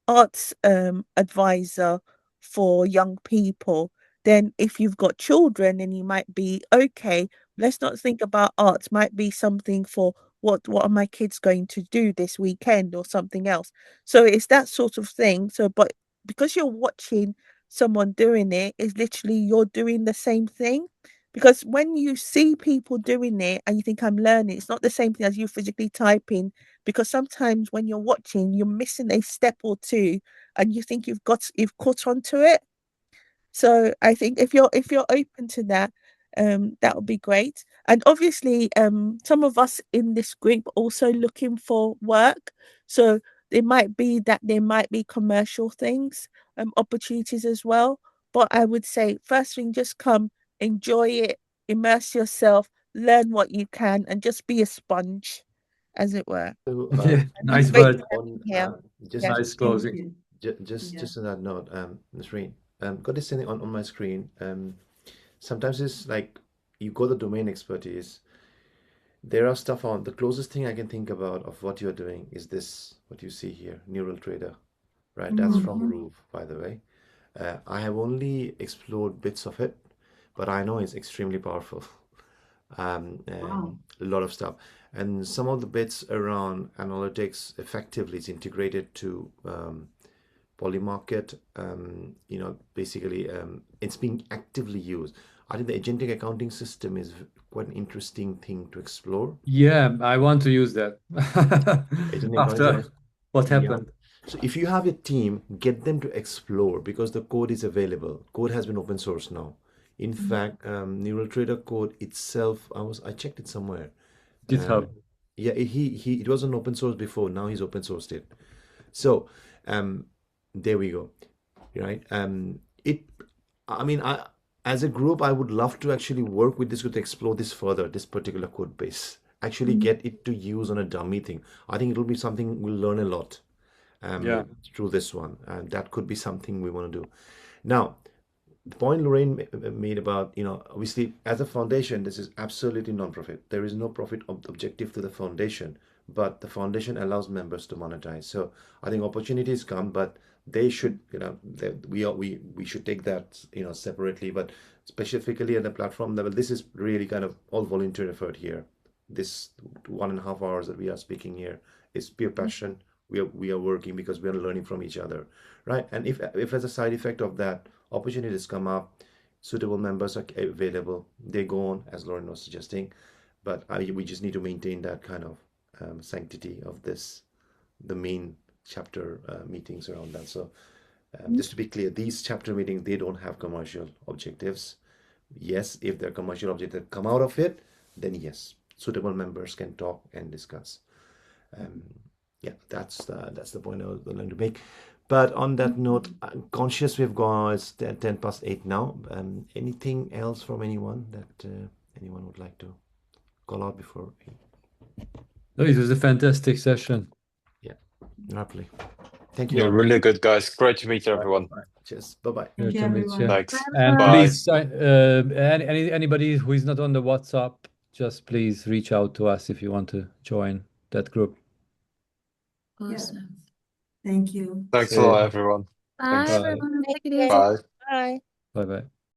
arts advisor for young people. Then if you've got children, then you might be, okay, let's not think about arts, might be something for what are my kids going to do this weekend or something else. So it's that sort of thing. So, but because you're watching someone doing it, is literally you're doing the same thing. Because when you see people doing it and you think I'm learning, it's not the same thing as you physically typing. Because sometimes when you're watching, you're missing a step or two, and you think you've caught onto it. So I think if you're open to that, that would be great. And obviously, some of us in this group also looking for work. So there might be commercial things, opportunities as well. But I would say first thing, just come, enjoy it, immerse yourself, learn what you can, and just be a sponge, as it were. So, Yeah, And nice it's great word. to have on you here. just Yeah. Nice just Thank closing. you. just Yeah. just on that note, Nasreen, got this thing on my screen. Sometimes it's like you got the domain expertise. There are stuff on the closest thing I can think about of what you're doing is this, what you see here, Neural Trader, right? That's from Mhm. Roof, by the way. I have only explored bits of it, but I know it's extremely powerful. Wow. A lot of stuff. And some of the bits around analytics effectively is integrated to Polymarket. Basically, it's being actively used. I think the agentic accounting system is quite an interesting thing to explore. Yeah, I want to use that Agentic accounting, after what yeah. happened. So if you have a team, get them to explore because the code is available. Code has been open source now. In fact, Neural Trader code itself, I checked it somewhere. GitHub. Yeah, it wasn't open source before. Now he's open sourced it. So, there we go. Right. I mean, as a group, I would love to actually work with this group to explore this further, this particular code base. Actually get it to use on a dummy thing. I think it'll be something we'll learn a lot Yeah. through this one, and that could be something we want to do. Now, the point Lorraine made about, obviously, as a foundation, this is absolutely non-profit. There is no profit objective to the foundation, but the foundation allows members to monetize. So I think opportunities come, but they should, we should take that, separately. But specifically at the platform level, this is really kind of all volunteer effort here. This 1.5 hours that we are speaking here is pure passion. We are working because we are learning from each other, right? And if as a side effect of that, opportunities come up, suitable members are available, they go on, as Lauren was suggesting. But we just need to maintain that kind of sanctity of the main chapter meetings around that. So just to be clear, these chapter meetings, they don't have commercial objectives. Yes, if there are commercial objectives come out of it, then yes, suitable members can talk and discuss. Yeah, that's the point I was going to make. But on that note, I'm conscious we've gone, it's 10 past 8 now. Anything else from anyone that anyone would like to call out before? No, it was a fantastic session. Yeah, lovely. Thank you Yeah, all. really good, guys. Great to meet everyone. Cheers. Bye-bye. Thank you, Great to meet you. everyone. Thanks. And Bye. please, anybody who is not on the WhatsApp, just please reach out to us if you want to join that group. Yeah. Awesome. Thank you. Thanks See a lot, you. everyone. Bye, Thanks. Bye. everyone. Take it Take easy. care. Bye. Bye. Bye bye.